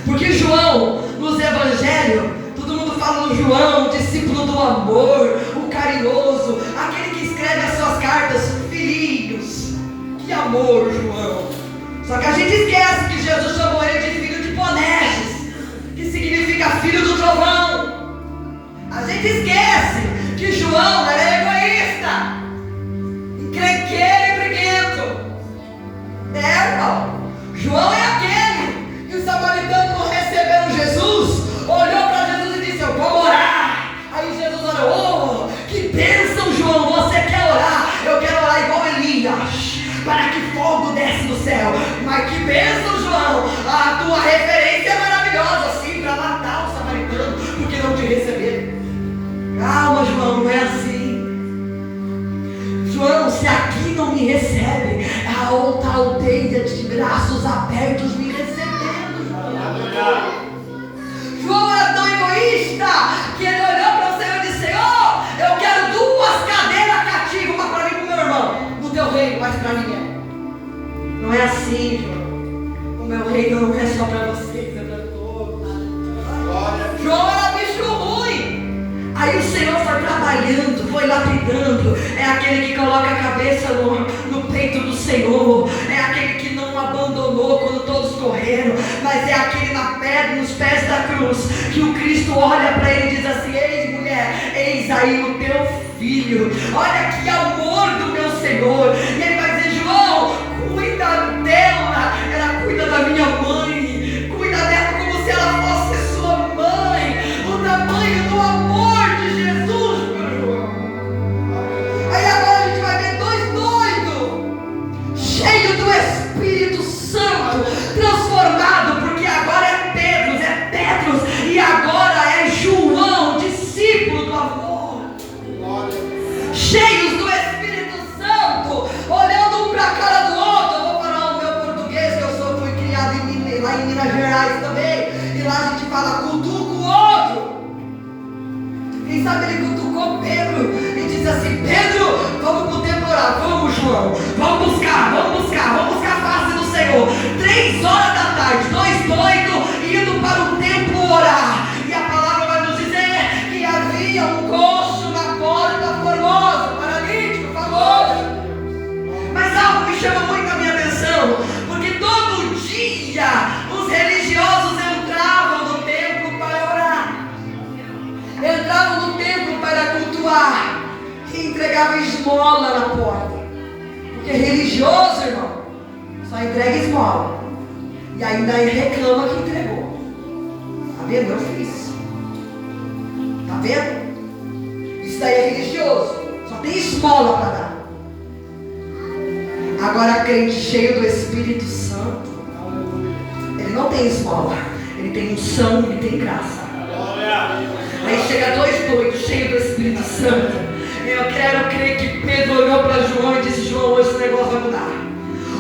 porque João, nos evangelhos, todo mundo fala do João, o discípulo do amor, o carinhoso, aquele que escreve as suas cartas, filhinhos. Que amor, João. Só que a gente esquece que Jesus chamou ele de filho de Boanerges, que significa filho do trovão. A gente esquece que João era egoísta, encrenqueiro e briguento. Irmão, João é aquele que os samaritanos não receberam Jesus, olhou para Jesus e disse: eu vou orar. Aí Jesus orou: oh, que bênção, João, você quer orar? Eu quero orar igual Elias, para que fogo desce do céu. Mas que bênção, João, a tua referência é maravilhosa, sim, para matar os samaritanos, porque não te receberam. Calma, João, não é assim. João, se aqui não me recebe, a outra aldeia de braços abertos me recebendo, João. João era tão egoísta que ele olhou para o Senhor e disse: Senhor, eu quero 2 cadeiras cativas, uma para mim e para o meu irmão, no teu reino, mas para ninguém. Não é assim, João. O meu reino não é só para vocês, é para todos. João era bicho ruim. Aí o Senhor foi trabalhando, foi lapidando. É aquele que coloca a cabeça no peito do Senhor. É aquele que não abandonou quando todos correram. Mas é aquele na pedra, nos pés da cruz, que o Cristo olha para ele e diz assim: eis, mulher, eis aí o teu filho. Olha que amor do meu Senhor. E ele vai dizer: João, cuida dela. Ela cuida da minha mãe. Cuida dela como se ela fosse sua mãe. O tamanho do amor de Jesus, meu João. Aí agora a gente vai ver 2 doidos, cheios do Espírito Santo, transformado, porque agora é Pedro, e agora é João, discípulo do amor. Cheios do Espírito Santo, olhando um para a cara do outro. Eu vou falar o meu português, que eu fui criado lá em Minas Gerais também, e lá a gente fala: cutuca o outro. Quem sabe ele cutucou Pedro e disse assim: Pedro, vamos pro templo orar. Vamos, João, vamos buscar a face do Senhor. 3 horas da tarde, 2 doidos indo para o templo orar. E a palavra vai nos dizer que havia um coxo na porta formosa, paralítico, famoso. Mas algo me chama muito a minha atenção, porque todo dia os religiosos entravam no templo para orar, entravam no templo para cultuar e entregavam esmola na porta. Porque religioso, irmão, só entrega esmola e ainda reclama que entregou. Tá vendo? Eu fiz. Tá vendo? Isso daí é religioso, só tem esmola para dar. Agora, crente cheio do Espírito Santo, ele não tem esmola, ele tem unção, ele tem graça. Aí chega 2 doidos cheios do Espírito Santo. Eu quero crer que Pedro olhou para João e disse: João, hoje esse negócio vai mudar.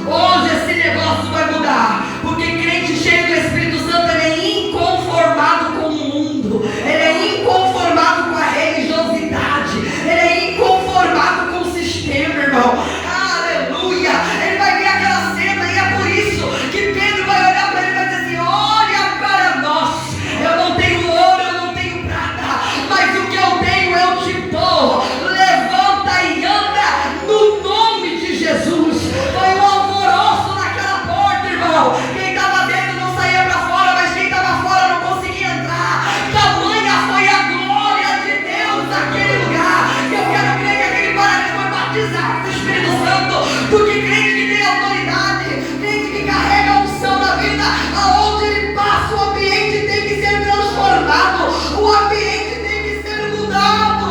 Hoje esse negócio vai mudar. Porque crente cheio do Espírito Santo, ele é inconformado com o mundo. Ele é inconformado com a religiosidade. Ele é inconformado com o sistema, irmão. Aleluia. Ele vai ver aquela cena e é por isso que Pedro vai olhar para ele e vai dizer assim: olha para nós. Eu não tenho ouro, eu não tenho prata, mas o que eu tenho eu te dou. Levanta e anda no nome de Jesus. Foi um alvoroço naquela porta, irmão. Quem estava dentro não saía para fora, mas quem estava fora não conseguia entrar. Tamanha foi a glória de Deus naquele lugar. Eu quero crer que aquele paralítico foi batizado do Espírito Santo, porque crente que tem autoridade, crente que carrega a unção da vida, aonde ele passa o ambiente tem que ser transformado, o ambiente tem que ser mudado.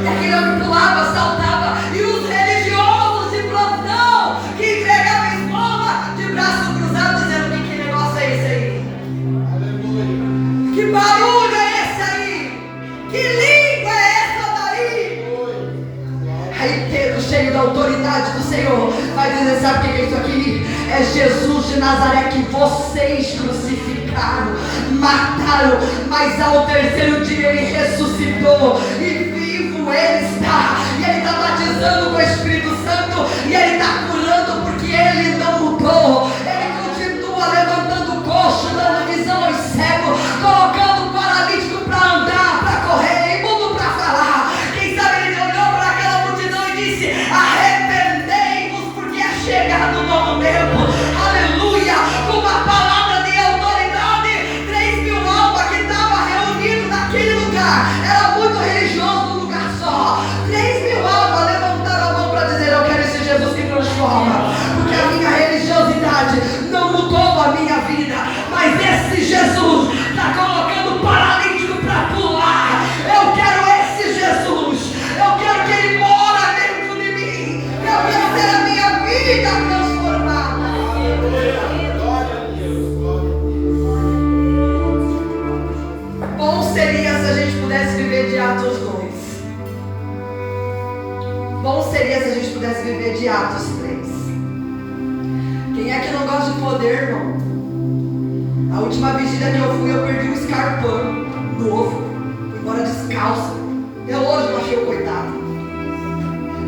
E aquele homem pro lado Aí Pedro, cheio da autoridade do Senhor, vai dizer: sabe o que é isso aqui? É Jesus de Nazaré que vocês crucificaram, mataram, mas ao terceiro dia ele ressuscitou e vivo ele está. E ele está batizando com o Espírito Santo e ele está curando porque ele não mudou. Ele continua levantando coxo, dando visão aos cegos, colocando o paralítico para andar, para correr, imundo para falar. Quem sabe ele olhou para aquela multidão e disse: arrependei-vos porque é chegado o novo tempo. Aleluia! Com uma palavra de autoridade, 3.000 almas que estavam reunidas naquele lugar. Era muito religioso num lugar só. 3.000 almas levantaram a mão para dizer: eu quero esse Jesus que transforma, porque a minha religiosidade não mudou a minha vida, mas esse Jesus está colocando o paralítico para pular. Eu quero esse Jesus, eu quero que ele mora dentro de mim, eu quero ter a minha vida transformada. Bom seria se a gente pudesse viver de Atos 2. Bom seria se a gente pudesse viver de Atos 3. Quem é que não gosta de poder, irmão? A última vigília que eu fui, eu perdi um escarpão novo, fui embora descalça. Até hoje eu achei o coitado.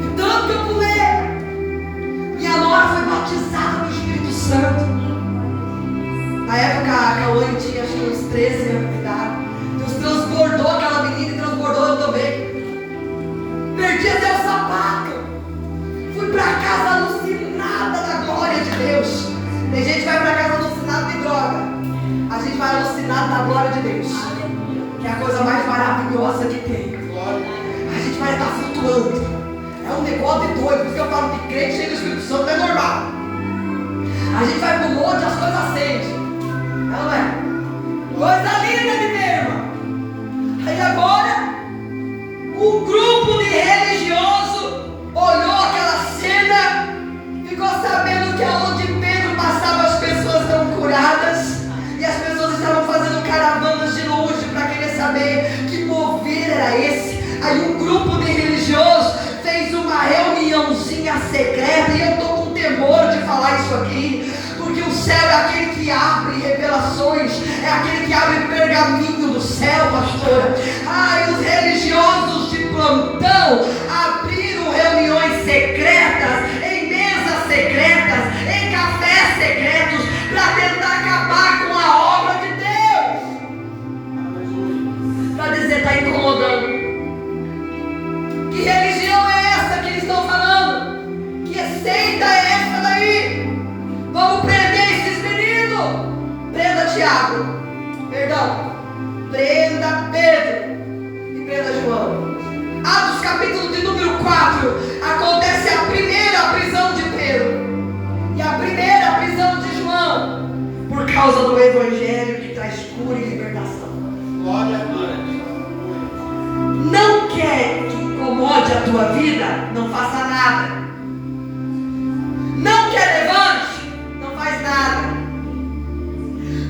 De tanto que eu pulei. Minha nora foi batizada no Espírito Santo. Na época a Cauane tinha acho que uns 13 anos de idade. Deus transbordou aquela menina e transbordou eu também. Perdi até o sapato. Fui para casa alucinada da glória de Deus. Tem gente que vai para casa alucinada de droga. A gente vai alucinado da glória de Deus, que é a coisa mais maravilhosa que tem. A gente vai estar flutuando. É um negócio de doido. Por isso que eu falo que crente cheio do Espírito Santo não é normal. A gente vai pro monte e as coisas acendem. Não é? Coisa linda de ver, irmão. Aí agora, um grupo de religiosos olhou aquela cena, ficou sabendo que aonde Pedro passava as pessoas eram curadas. E as pessoas estavam fazendo caravanas de longe para querer saber que mover era esse. Aí um grupo de religiosos fez uma reuniãozinha secreta. E eu estou com temor de falar isso aqui, porque o céu é aquele que abre revelações, é aquele que abre pergaminho do céu, pastora. E os religiosos de plantão abriram reuniões secretas, em mesas secretas, em cafés secretos, para tentar acabar com a obra de Deus. Para dizer: está incomodando. Que religião é essa que eles estão falando? Que seita é essa daí? Vamos prender esses meninos. Prenda Tiago, perdão, prenda Pedro e prenda João. Atos capítulo de número 4, acontece a primeira prisão de Pedro e a primeira prisão de João, por causa do evangelho que traz cura e libertação. Glória a Deus. Não quer que incomode a tua vida? Não faça nada. Não quer levante? Não faz nada.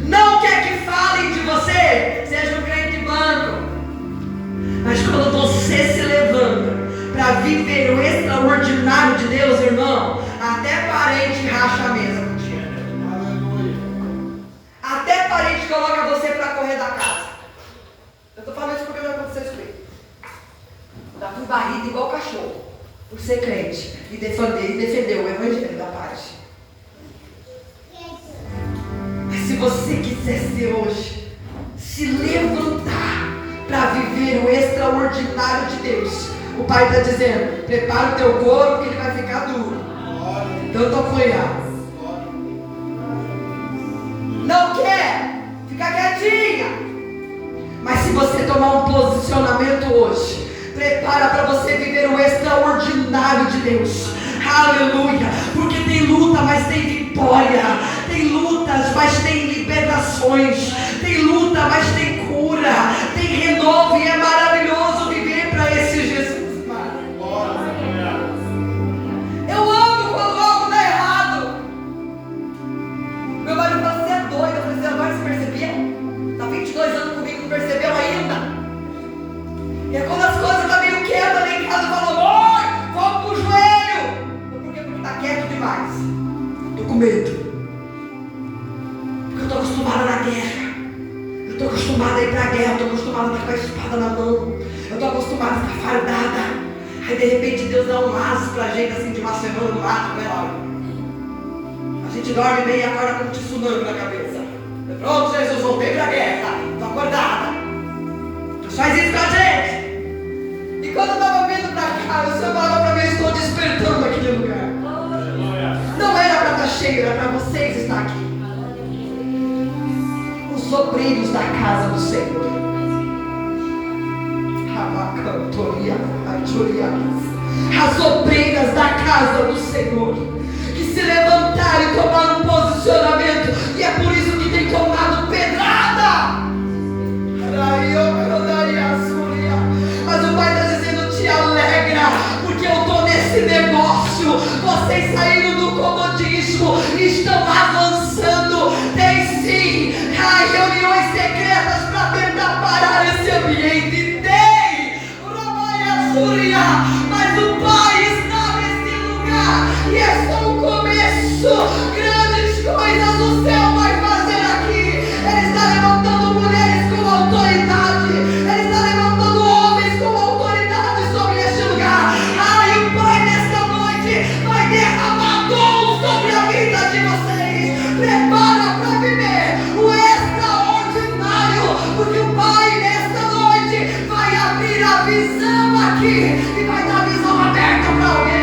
Não quer que falem de você? Seja um crente de banco. Mas quando você se levanta para viver o extraordinário de Deus, irmão, até parente racha a mesa contigo. Aleluia. Até parente coloca você para correr da casa. Eu estou falando isso porque não aconteceu isso comigo. Dá por barriga igual cachorro, por ser crente e defender o evangelho da paz. Mas se você quiser ser hoje, se levantar para viver o extraordinário de Deus, o Pai está dizendo: prepara o teu corpo que ele vai ficar duro, tanto apoiar. Não quer? Fica quietinha. Mas se você tomar um posicionamento hoje, prepara para você viver o extraordinário de Deus. Aleluia. Porque tem luta, mas tem vitória. Tem lutas, mas tem libertações. Tem luta, mas tem cura. Tem renovo e é maravilhoso viver para esse Jesus, mano. Eu amo quando algo dá errado. Meu marido fala: você é doido. Eu falei: você agora se percebia? Está 22 anos comigo, não percebeu ainda? E é quando as coisas estão meio quietas lá em casa, eu falo: amor, vamos um mas pra gente assim de uma semana no mato, né, Laura? A gente dorme bem e acorda com um tsunami na cabeça. Pronto, Jesus, voltei pra guerra, tô acordada. Deus faz isso com a gente. E quando eu tava vindo pra cá, o Senhor falava pra mim, eu estou despertando aquele lugar. Não era pra estar cheio, era pra vocês estar aqui. Os obreiros da casa do Senhor. As obreiras da casa do Senhor, que se levantaram e tomaram um posicionamento, e é por isso que tem tomado pedrada. Mas o Pai está dizendo: te alegra, porque eu estou nesse negócio. Vocês saíram do comodismo, estão avançando. Tem sim reuniões secretas para tentar parar esse ambiente. Mas o Pai está nesse lugar, e é só o começo. Grandes coisas o céu vai fazer aqui. Ele está levantando mulheres com autoridade, Ele está levantando homens com autoridade sobre este lugar. Ai, o Pai nesta noite vai derramar dom sobre a vida de vocês. Prepara para viver o extraordinário, porque o Pai nesta noite vai abrir a visão aqui e vai dar visão aberta para alguém.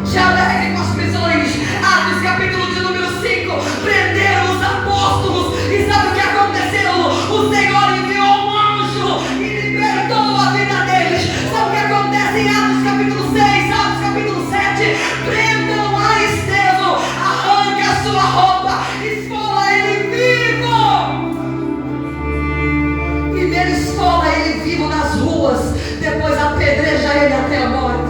Se alegre com as prisões. Atos capítulo de número 5. Prenderam os apóstolos, e sabe o que aconteceu? O Senhor enviou um anjo e libertou a vida deles. Sabe o que acontece em Atos capítulo 6, Atos capítulo 7? Prendam a Estevão, arranca a sua roupa, esfola ele vivo. Primeiro esfola ele vivo nas ruas, depois apedreja ele até a morte.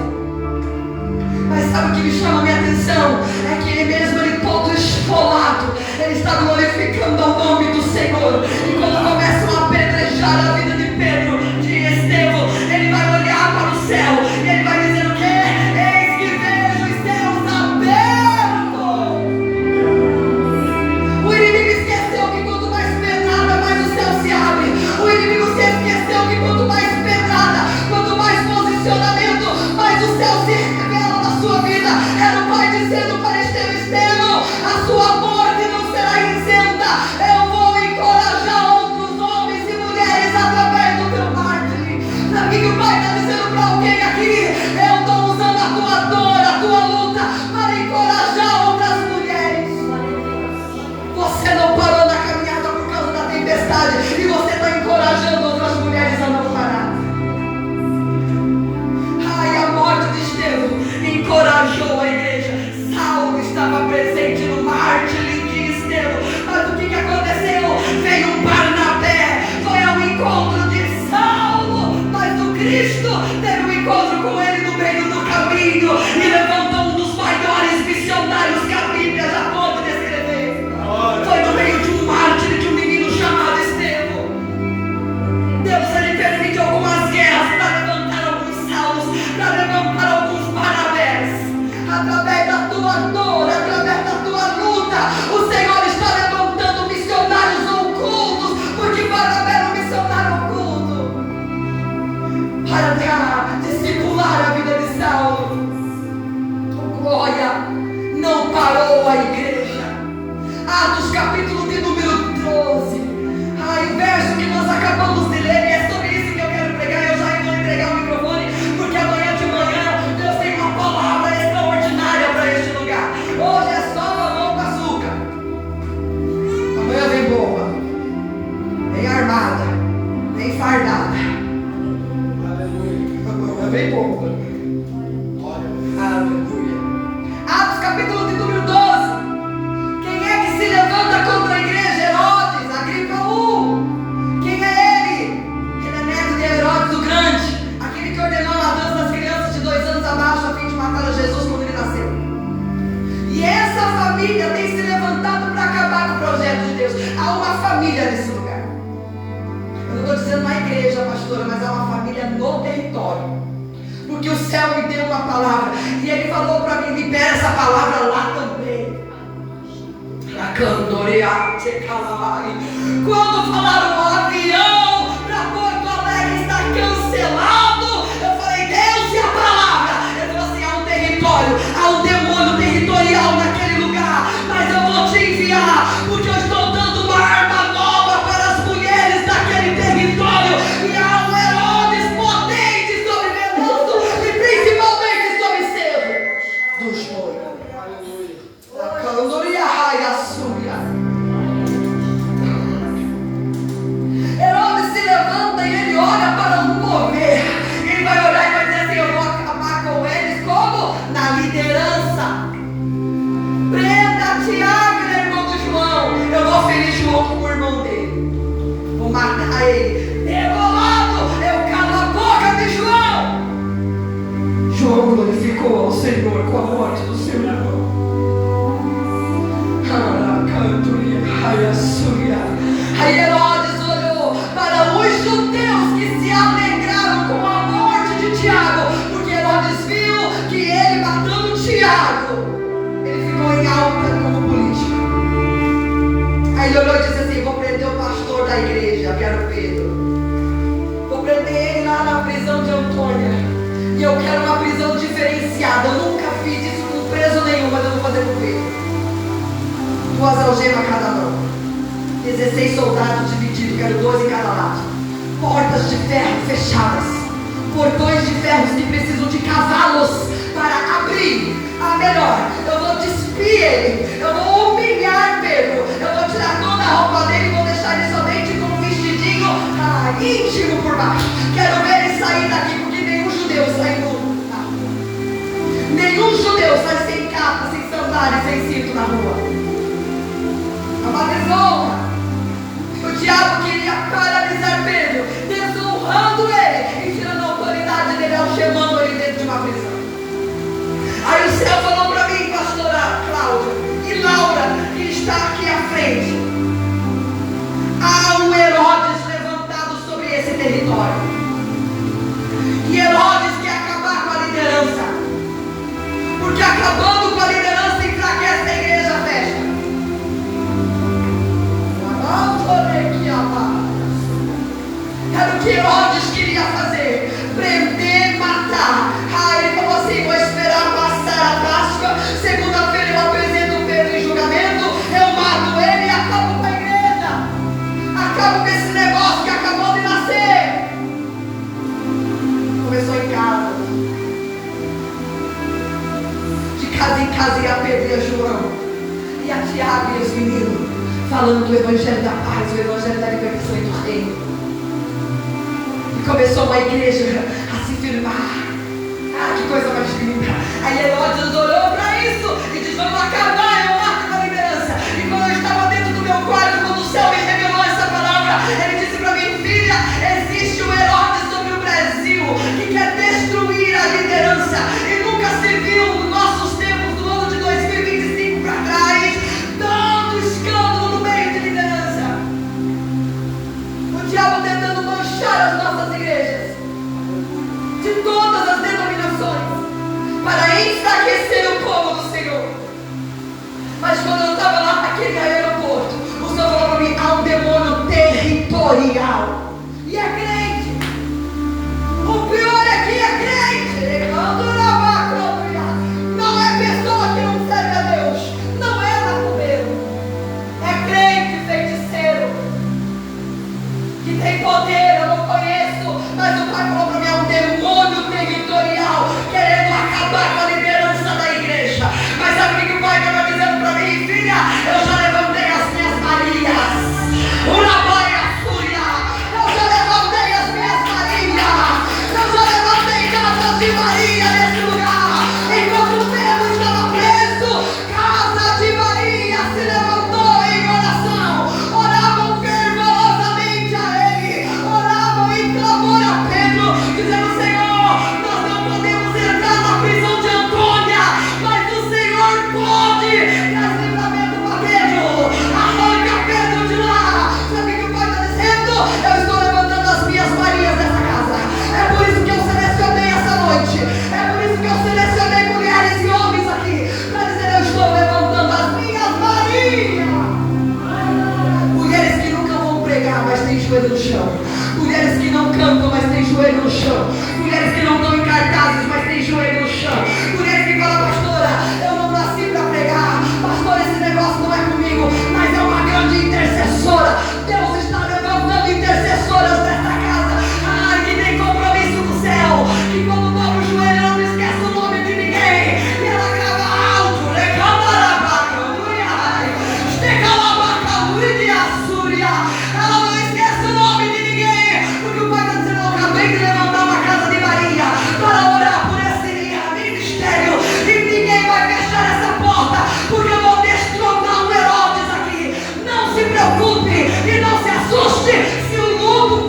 Mas sabe o que me chama a minha atenção? É que ele mesmo, ele todo esfolado, ele está glorificando o nome do Senhor. E quando começam a apedrejar a vida de Pedro, de Estevão, ele vai olhar para o céu e ele vai dizer o quê? Eis que vejo os céus abertos. O inimigo esqueceu que quanto mais pedrada, mais o céu se abre. O inimigo se esqueceu que quanto mais pedrada, quanto mais posicionamento, mais o céu se revela na sua vida. Era o Pai dizendo para Estevão: a sua morte não será isenta. Eu vou encorajar outros homens e mulheres através do teu mártir. Sabe o que o Pai está dizendo para alguém aqui? Eu estou usando a tua dor, a tua luta, para encorajar outras mulheres. Você não parou na caminhada por causa da tempestade, e você está encorajando outras mulheres a não parar. Ai, a morte de Estevão encorajou a igreja. Saulo estava presente no mártir de Estevão. Mas o que aconteceu? Veio um Barnabé, foi ao encontro de Saulo, mas o Cristo teve um encontro com ele no meio do caminho e levantou um dos maiores missionários que a Bíblia já pode descrever. Foi no meio de um mártir, de um menino chamado Estevão. Deus, ele permitiu algumas guerras para levantar alguns Saulos, para levantar alguns Barnabés. Através da tua dor, através da tua luta, o Senhor está levantando missionários ocultos, porque Barnabé era um missionário oculto, para discipular a vida de Saulo. Glória! Não parou a igreja. Atos capítulo de número 12. Ai, o verso que nós acabamos de ler, e é sobre isso que eu quero pregar. Eu já vou entregar o microfone, porque amanhã de manhã Deus tem uma palavra extraordinária para este lugar. Hoje é só mamão com açúcar. Amanhã vem boa, vem armada, vem fardada. Amanhã vem boa. Aleluia. Atos capítulo de número 12. Quem é que se levanta contra a igreja? Herodes, Agripa I. Quem é ele? Ele é neto de Herodes o Grande, aquele que ordenou a matança das crianças de 2 anos abaixo a fim de matar a Jesus quando ele nasceu. E essa família tem se levantado para acabar com o projeto de Deus. Há uma família nesse lugar. Eu não estou dizendo na igreja, pastora, mas há uma família no território. Porque o céu me deu uma palavra, e ele falou para mim: libera essa palavra lá também. Quando falaram o avião ele: degolado, eu calo a boca de João. João glorificou ao Senhor com a morte do seu irmão. Aí Herodes olhou para os judeus que se alegraram com a morte de Tiago, porque Herodes viu que ele matando Tiago, ele ficou em alta como político. Aí ele olhou e disse assim: vou prender o pastor da igreja, que era o Pedro. Vou prender ele lá na prisão de Antônia. E eu quero uma prisão diferenciada. Eu nunca fiz isso com preso nenhum, mas eu vou fazer com Pedro. 2 algemas a cada mão, 16 soldados divididos, quero 12 em cada lado, portas de ferro fechadas, portões de ferro que precisam de cavalos para abrir. Melhor, eu vou despir ele, eu vou humilhar Pedro, eu vou tirar toda a roupa dele e vou deixar ele somente com um vestidinho íntimo por baixo. Quero ver ele sair daqui, porque nenhum judeu sai nu na rua. Nenhum judeu sai sem capa, sem sandália, sem cinto na rua. Uma desonra. O diabo queria paralisar Pedro, desonrando ele e tirando a autoridade dele, algemando ele dentro de uma prisão. Aí o céu falou para mim, pastora Cláudia e Laura, que está aqui à frente: há um Herodes levantado sobre esse território. E Herodes quer acabar com a liderança, porque acabando com a liderança enfraquece a igreja, fecha. Era o que Herodes queria fazer: prender, matar. Ele falou assim: vou esperar passar a Páscoa, segunda-feira eu apresento Pedro em julgamento, eu mato ele e acabo com a igreja, acabo com esse negócio que acabou de nascer. Começou em casa, de casa em casa ia Pedro e a João, e a Tiago e os meninos, falando do evangelho da paz, o evangelho da libertação e do reino. E começou uma igreja a se firmar. Que coisa mais linda. Aí Herodes olhou para isso e disse: vamos acabar, eu mato com a liderança. E quando eu estava dentro do meu quarto, quando o céu me revelou essa palavra, ele disse para mim: filha, existe um Herodes sobre o Brasil que quer destruir a liderança. E nunca se viu nos nossos tempos do ano de 2025 para trás tanto escândalo no meio de liderança. O diabo tentando manchar as nossas igrejas de todas as denominações para enfraquecer o povo do Senhor. Mas quando eu estava lá naquele aeroporto, o Senhor falou para mim: há um demônio territorial e é crente. O pior é que é crente. Não é pessoa que não serve a Deus, não é macumbeiro, é crente feiticeiro que tem poder. Eu não conheço, mas o pai falou para mim: é um demônio territorial querendo acabar com a liderança da igreja. Mas sabe o que o pai estava dizendo para mim? Filha, eu já levantei as minhas Marias. Eu já levantei as minhas Marias. Eu já levantei casas de Maria nesse lugar. Enquanto Pedro estava preso, casa de Maria se levantou em oração, oravam fervorosamente a ele, oravam em clamor a Pedro, dizendo: Senhor, nós não podemos entrar na prisão de Antônia, mas o Senhor pode. Traz livramento para Pedro, arranca Pedro de lá. Sabe o que o pai está dizendo? Eu estou levantando as minhas Marias dessa casa. É por isso que eu selecionei essa noite. É por isso que eu selecionei mulheres e homens aqui, para dizer: eu estou levantando as minhas Marias. Mulheres que nunca vão pregar, mas tem joelho no chão. Mulheres que não cantam, mas tem joelho no chão. Mulheres que não estão em cartazes, mas tem joelho no chão. Mulheres que falam: pastora, eu não nasci para pregar. Pastor, esse negócio não é comigo, mas é uma grande intercessora. Deus está levantando intercessoras nesta casa. Que tem compromisso com o céu, que quando dobra o joelho não esquece o nome de ninguém. E ela grava alto: ela não esquece o nome de ninguém, porque o pai está dizendo: eu acabei de levantar uma casa de Maria para orar por esse ministério, e ninguém vai fechar essa porta, porque eu vou destronar um Herodes aqui. Não se preocupe e não se assuste se o mundo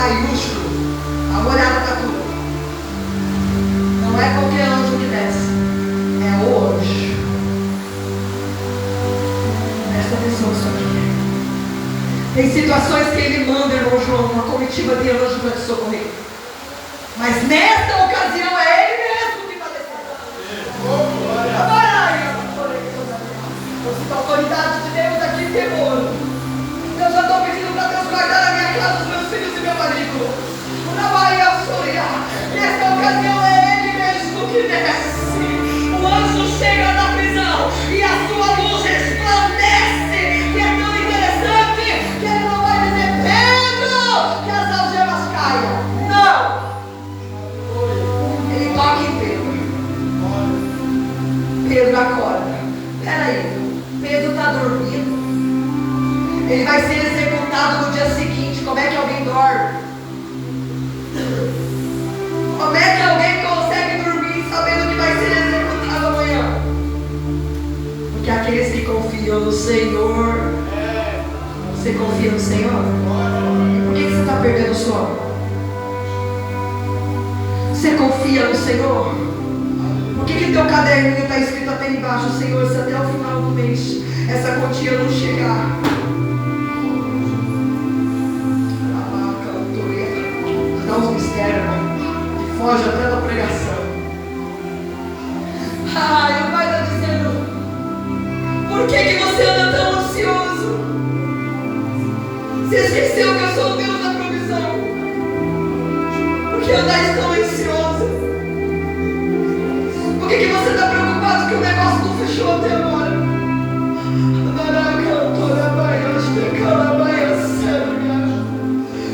maiúsculo. Dá uma olhada para tudo. Não é qualquer anjo que desce. É o anjo. Presta atenção nisso aqui. Tem situações que ele manda, irmão João, uma comitiva de anjo para te socorrer. Mas nesta ocasião é ele mesmo que está descendo. Eu sinto a autoridade de Deus aqui em temor. Eu já estou pedindo para Deus guardar a minha casa, os meus filhos e meu marido. Nesta ocasião é ele mesmo que desce. O anjo chega na prisão e a sua luz resplandece. Que é tão interessante que ele não vai dizer: Pedro, que as algemas caiam. Não. Ele toca em Pedro. Pedro acorda. Peraí, Pedro está dormindo. Ele vai ser executado no dia seguinte. Como é que alguém dorme? Como é que alguém consegue dormir sabendo que vai ser executado amanhã? Porque aqueles que confiam no Senhor. Você confia no Senhor? E por que você está perdendo o sono? Você confia no Senhor? Por que teu caderninho está escrito até embaixo: Senhor, se até o final do mês essa quantia não chegar, dá uns mistérios, que foge até da pregação. E o pai está dizendo: por que você anda tão ansioso? Você esqueceu que eu sou o Deus da provisão? Por que andas tão ansioso? Por que você está preocupado que o negócio não fechou até agora?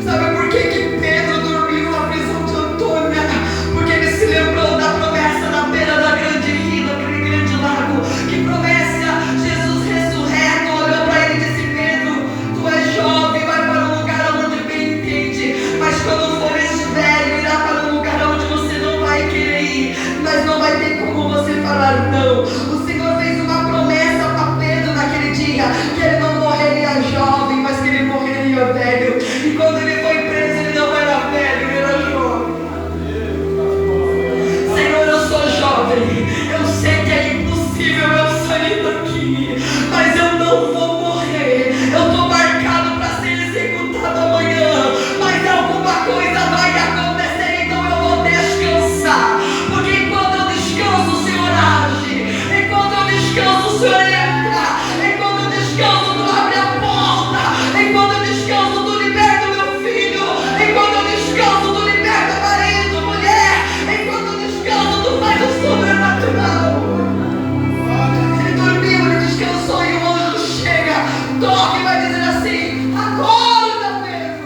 Sabe por que Pedro dormiu na prisão de Antônia? Porque ele se lembrou da promessa na beira da grande rio, daquele grande lago. Que promessa? Jesus ressurreto olhou para ele e disse: Pedro, tu és jovem, vai para um lugar onde bem entende, mas quando fores velho, irá para um lugar onde você não vai querer ir, mas não vai ter como você falar não. O Senhor fez uma promessa para Pedro naquele dia, que ele não morreria jovem, mas que ele morreria velho. E quando ele foi preso, ele não era velho, ele era jovem. Senhor, eu sou jovem, eu sei que é impossível eu sair daqui, mas eu não vou morrer. Eu estou marcado para ser executado amanhã, mas alguma coisa vai acontecer, então eu vou descansar. Porque enquanto eu descanso, o Senhor age. Enquanto eu descanso, o Senhor entra. Enquanto eu descanso, tu abre a porta. Enquanto eu descanso, tu liberta o meu filho. Enquanto eu descanso, tu liberta marido, mulher. Enquanto eu descanso, tu faz o sobrenatural. Ele dormiu, ele descansou e o anjo chega, toca e vai dizer assim: acorda, Pedro.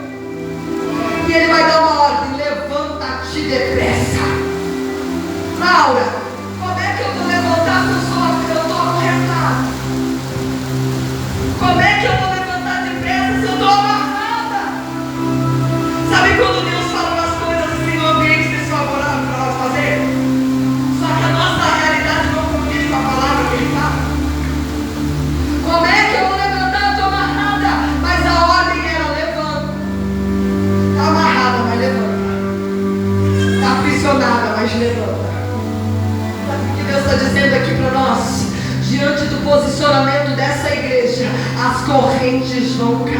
E ele vai dar uma ordem: levanta-te depressa. Laura, como é que eu vou levantar se eu estou acorrentada? Como é que eu vou levantar depressa se eu estou amarrada? Sabe quando Deus fala umas coisas assim no ambiente desfavorável para nós fazer? Só que a nossa realidade não condiz com a palavra que Ele fala. Como é que eu vou levantar? Eu estou amarrada. Mas a ordem era: levanta. Está amarrada, mas levanta. Está aprisionada, mas levanta. Sabe o que Deus está dizendo aqui para nós? Diante do posicionamento dessa igreja, as correntes vão cair.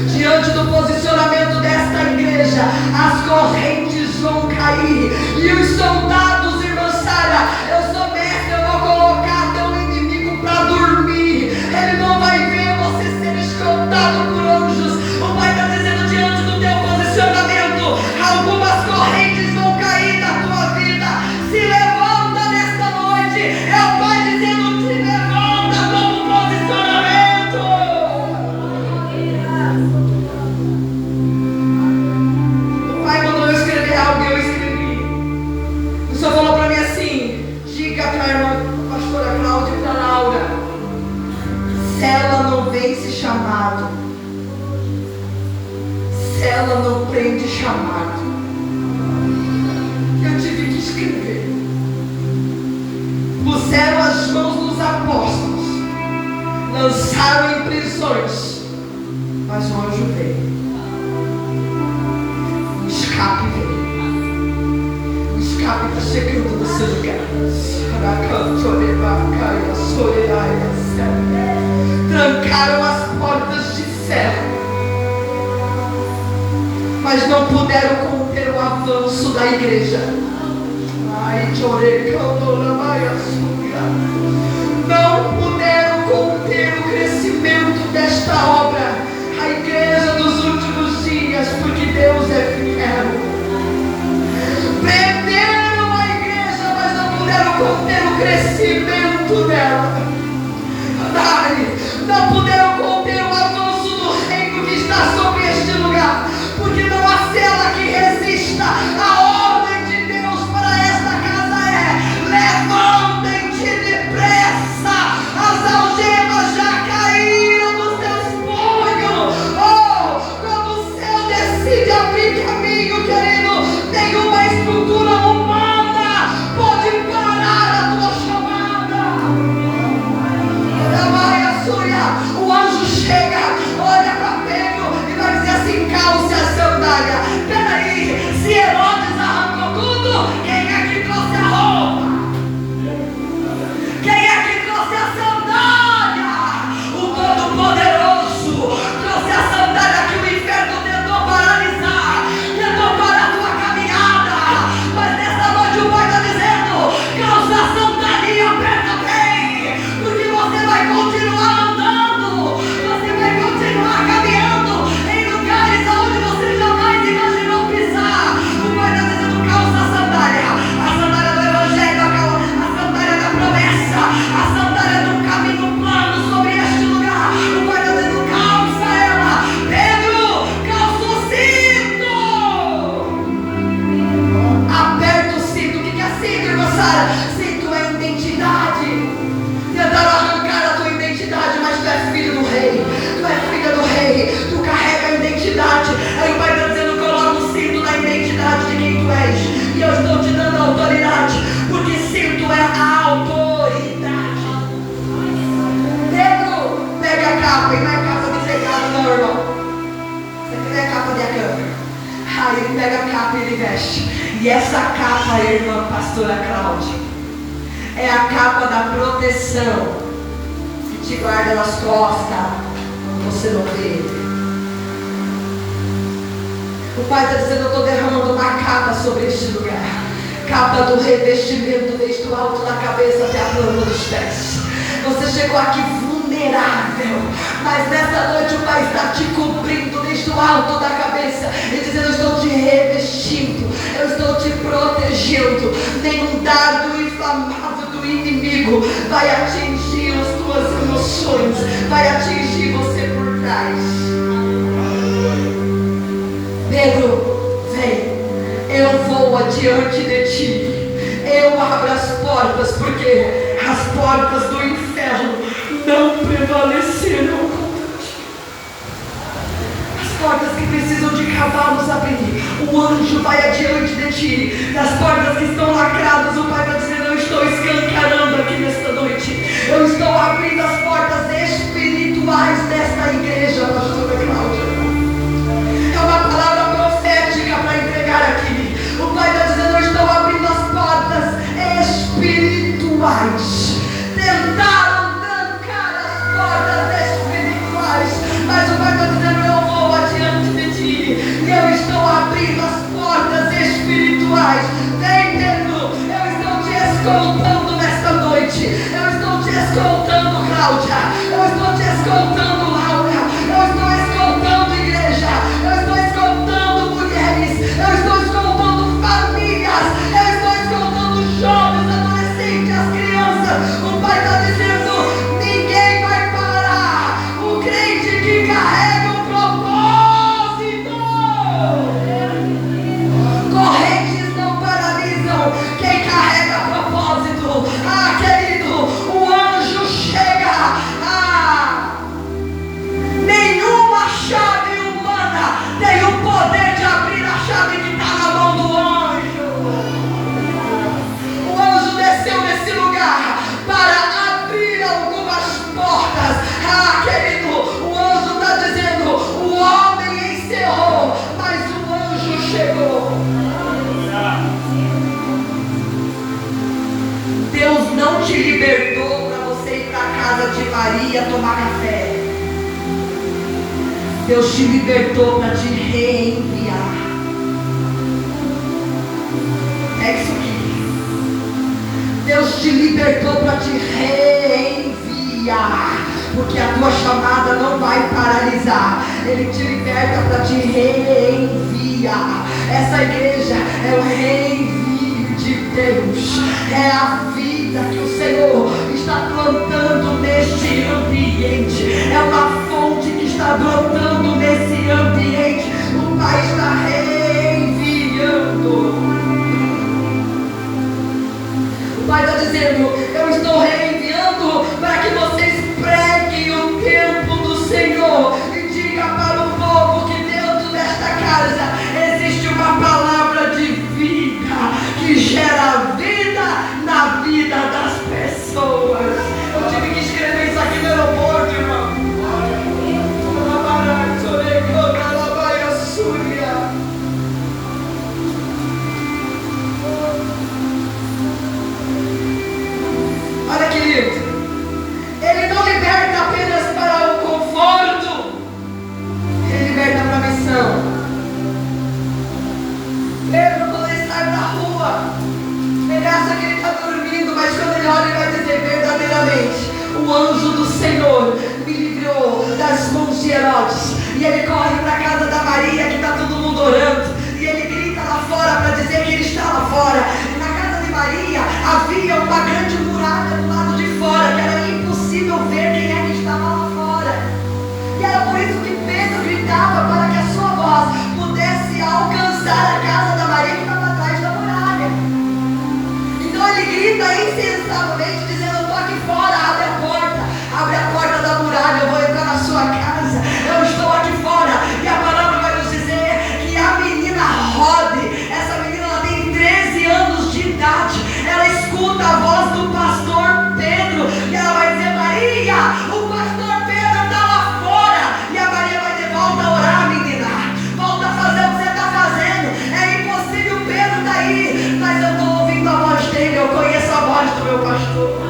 Diante do posicionamento desta igreja, as correntes vão cair. E os soldados, irmã Sara, eu sou mestre, eu vou colocar teu inimigo para dormir. Ele não vai ver você ser escoltado por anjos. O Pai está dizendo: diante do teu posicionamento, algumas correntes vão cair da tua vida. Se levanta nesta noite. É o Pai dizendo: se levanta como posicionamento. O Pai mandou eu escrever algo e eu escrevi. O Senhor falou para mim assim: diga para a irmã pastora Cláudia e para a Laura: cela não vence chamado, cela não prende chamado. Eu tive que escrever. Puseram as mãos nos apóstolos, lançaram em prisões, Mas o anjo veio. O escape veio. O escape está chegando no seu lugar. Trancaram as portas de ferro, mas não puderam conter o avanço da igreja. Não puderam conter o crescimento desta obra, a igreja dos últimos dias, porque Deus é fiel. Prenderam a igreja, mas não puderam conter o crescimento dela. Não puderam conter o avanço do reino que está sobre este lugar, porque não há cela que resista. A ordem de Deus para esta casa é: levantem-te depressa, as algemas já caíram dos teus punhos. Oh, quando o céu decide abrir caminho, querido, nenhuma estrutura humana pode parar a tua chamada. O anjo chega, olha para Pedro e vai dizer assim: calce a sandália. Peraí, se Herodes arrancou tudo, quem é que trouxe a roupa? Quem é que trouxe a sandália? O Todo-Poderoso trouxe a sandália que o inferno tentou paralisar, tentou parar a tua caminhada. Mas nessa noite o Pai está dizendo: calça a sandália e aperta bem, porque você vai continuar andando, você vai continuar caminhando em lugares onde você jamais imaginou pisar. O Pai está dizendo: calça a sandália do Evangelho, a sandália da promessa, a sandália do caminho plano sobre este lugar. O Pai está dizendo: calça ela. Pedro, calça o cinto. Aperta o cinto. O que é cinto, irmã Sara? Cinto é identidade. Tentaram arrancar a tua identidade, mas tu é filho do rei. Tu é filha do rei. Tu carrega a identidade. Aí o Pai está dizendo: coloca o cinto na identidade de quem tu és. E eu estou te dando autoridade, porque cinto é a autoridade. Pedro, pega a capa. E não é capa de pecado, não, irmão. Você quer a capa de acampa? Aí ele pega a capa e ele veste. E essa capa, irmã pastora Cláudia, é a capa da proteção que te guarda nas costas quando você não vê. O Pai está dizendo: eu estou derramando uma capa sobre este lugar. Capa do revestimento desde o alto da cabeça até a planta dos pés. Você chegou aqui vulnerável, mas nessa noite o Pai está te cobrindo desde o alto da cabeça e dizendo: eu estou te revestindo, eu estou te protegendo. Nenhum dardo inflamável do inimigo vai atingir as tuas emoções, vai atingir você por trás. Pedro, vem, eu vou adiante de ti, eu abro as portas, porque as portas do inferno não prevaleceram contra ti. As portas que precisam de cavalos abrir, o anjo vai adiante de ti. Das portas que estão lacradas, o Pai está dizendo: eu estou escancarando aqui nesta noite. Eu estou abrindo as portas espirituais desta igreja, pastora Cláudia. É uma palavra profética para entregar aqui. O Pai está dizendo: eu estou abrindo as portas espirituais. Tentaram trancar as portas espirituais, mas o Pai está dizendo: eu vou adiante de ti, e eu estou abrindo as portas espirituais. Vem, Pedro, eu estou te escoltando nesta noite, eu estou te escoltando. Deus te libertou para te reenviar. É isso aqui. Deus te libertou para te reenviar. Porque a tua chamada não vai paralisar. Ele te liberta para te reenviar. Essa igreja é o reenvio de Deus. É a vida que o Senhor está plantando neste ambiente. É uma fonte que está brotando nesse ambiente. O Pai está reenviando. O Pai está dizendo: eu estou reenviando para que vocês preguem o tempo do Senhor e diga para o povo que dentro desta casa existe uma palavra de vida que gera vida na vida das pessoas. Eu tive que escrever isso aqui no aeroporto, irmão. Olha que lindo. Ele não liberta apenas para o conforto, ele liberta para a missão. Pedro, quando ele sai da rua, ele acha que ele está dormindo, mas quando ele olha, ele vai dizer: verdadeiramente, o anjo do Senhor me livrou das mãos de Herodes. E ele corre para a casa da Maria, que está todo mundo orando, e ele grita lá fora para dizer que ele está lá fora. E na casa de Maria havia uma grande muralha do lado de fora, que era impossível ver quem é que estava lá fora. E era por isso que Pedro gritava, para que a sua voz pudesse alcançar a casa da Maria, que estava atrás da muralha. Então ele grita insensavelmente, dizendo: eu estou aqui fora, abre a porta da muralha, eu vou entrar na sua casa, eu estou aqui fora. E a palavra vai nos dizer que a menina Rode, essa menina, ela tem 13 anos de idade, ela escuta a voz do pastor Pedro, e ela vai dizer: Maria, o pastor Pedro está lá fora. E a Maria vai dizer: volta a orar, menina, volta a fazer o que você está fazendo, é impossível, Pedro está aí. Mas eu estou ouvindo a voz dele, eu conheço a voz do meu pastor.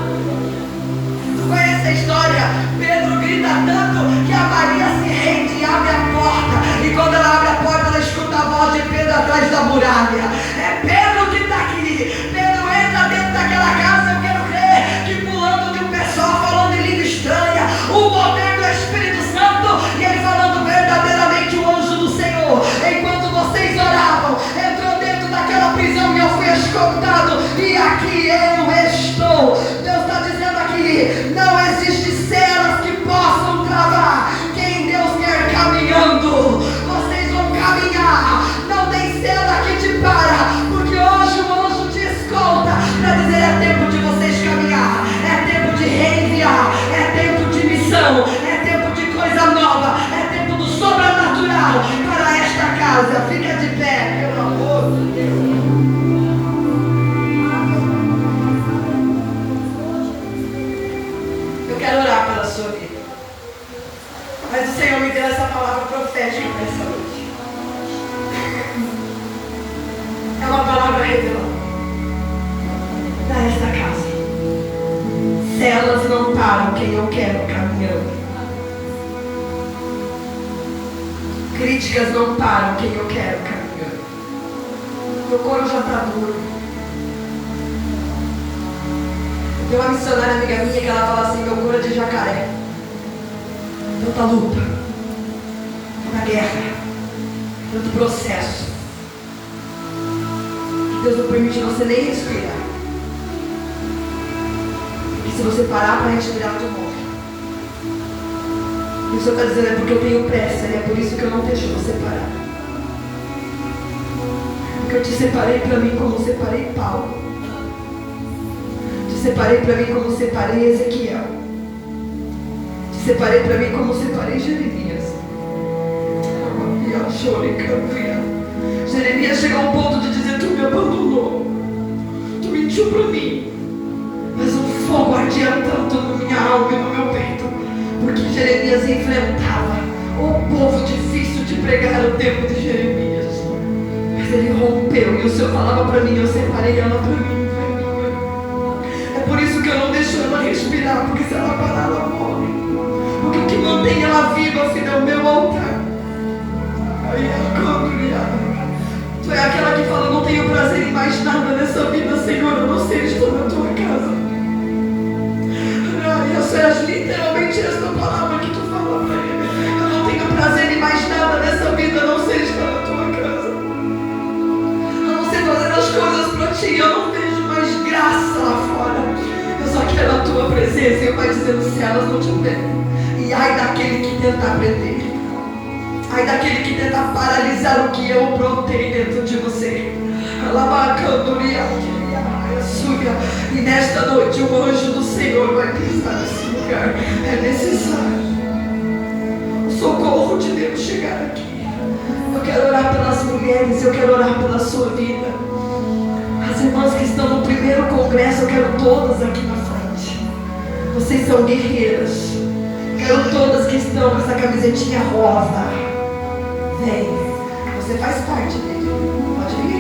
Conhece a história? Pedro grita tanto que a Maria se rende e abre a porta. E quando ela abre a porta, ela escuta a voz de Pedro atrás da muralha. É Pedro que está aqui. Pedro entra dentro daquela casa. Eu quero crer que pulando de um pessoal falando em língua estranha, o poder do Espírito Santo, e ele falando verdadeiramente o anjo do Senhor. Enquanto vocês oravam, entrou dentro daquela prisão e eu fui escoltado. E aqui eu estou. Deus está dizendo aqui: não existe celas que possam travar quem Deus quer caminhando. Vocês vão caminhar, não tem cela que te para, porque hoje o anjo te escolta para dizer: é tempo de vocês caminhar, é tempo de reenviar, é tempo de missão, é tempo de coisa nova, é tempo do sobrenatural para esta casa. Fica de pé, pelo amor de Deus. Eu quero orar pela sua vida, mas o Senhor me deu essa palavra profética para essa noite. É uma palavra revelada para esta casa. Celas não param quem eu quero caminhando. Críticas não param quem eu quero caminhando. Meu couro já está duro. Tem uma missionária amiga minha que ela fala assim: meu couro é de jacaré. Tanta luta, tanta guerra, tanto processo, que Deus não permite você nem respirar. Porque se você parar para respirar, tu morre. E o Senhor está dizendo: é porque eu tenho pressa, e é por isso que eu não deixo você parar. Porque eu te separei para mim como separei Paulo. Te separei para mim como separei Ezequiel. Te separei para mim como separei Jeremias. Jeremias chegou ao ponto de dizer: tu me abandonou, tu mentiu para mim, mas um fogo ardia tanto na minha alma e no meu peito, porque Jeremias enfrentava o povo difícil de pregar o tempo de Jeremias. Mas ele rompeu, e o Senhor falava para mim: eu separei ela para mim. É por isso que eu não deixo ela respirar, porque se ela parar, ela morre. Porque o que mantém ela viva, filho, é o meu altar. obedecer, Senhor vai dizendo se elas não tiverem. E ai daquele que tenta aprender. Ai daquele que tenta paralisar o que eu brotei dentro de você. E nesta noite o anjo do Senhor vai pisar nesse lugar. É necessário o socorro de Deus chegar aqui. Eu quero orar pelas mulheres, eu quero orar pela sua vida. As irmãs que estão no primeiro congresso, eu quero todas aqui na frente. Vocês são guerreiras. Quero todas que estão com essa camisetinha rosa. Vem, você faz parte dele. Pode vir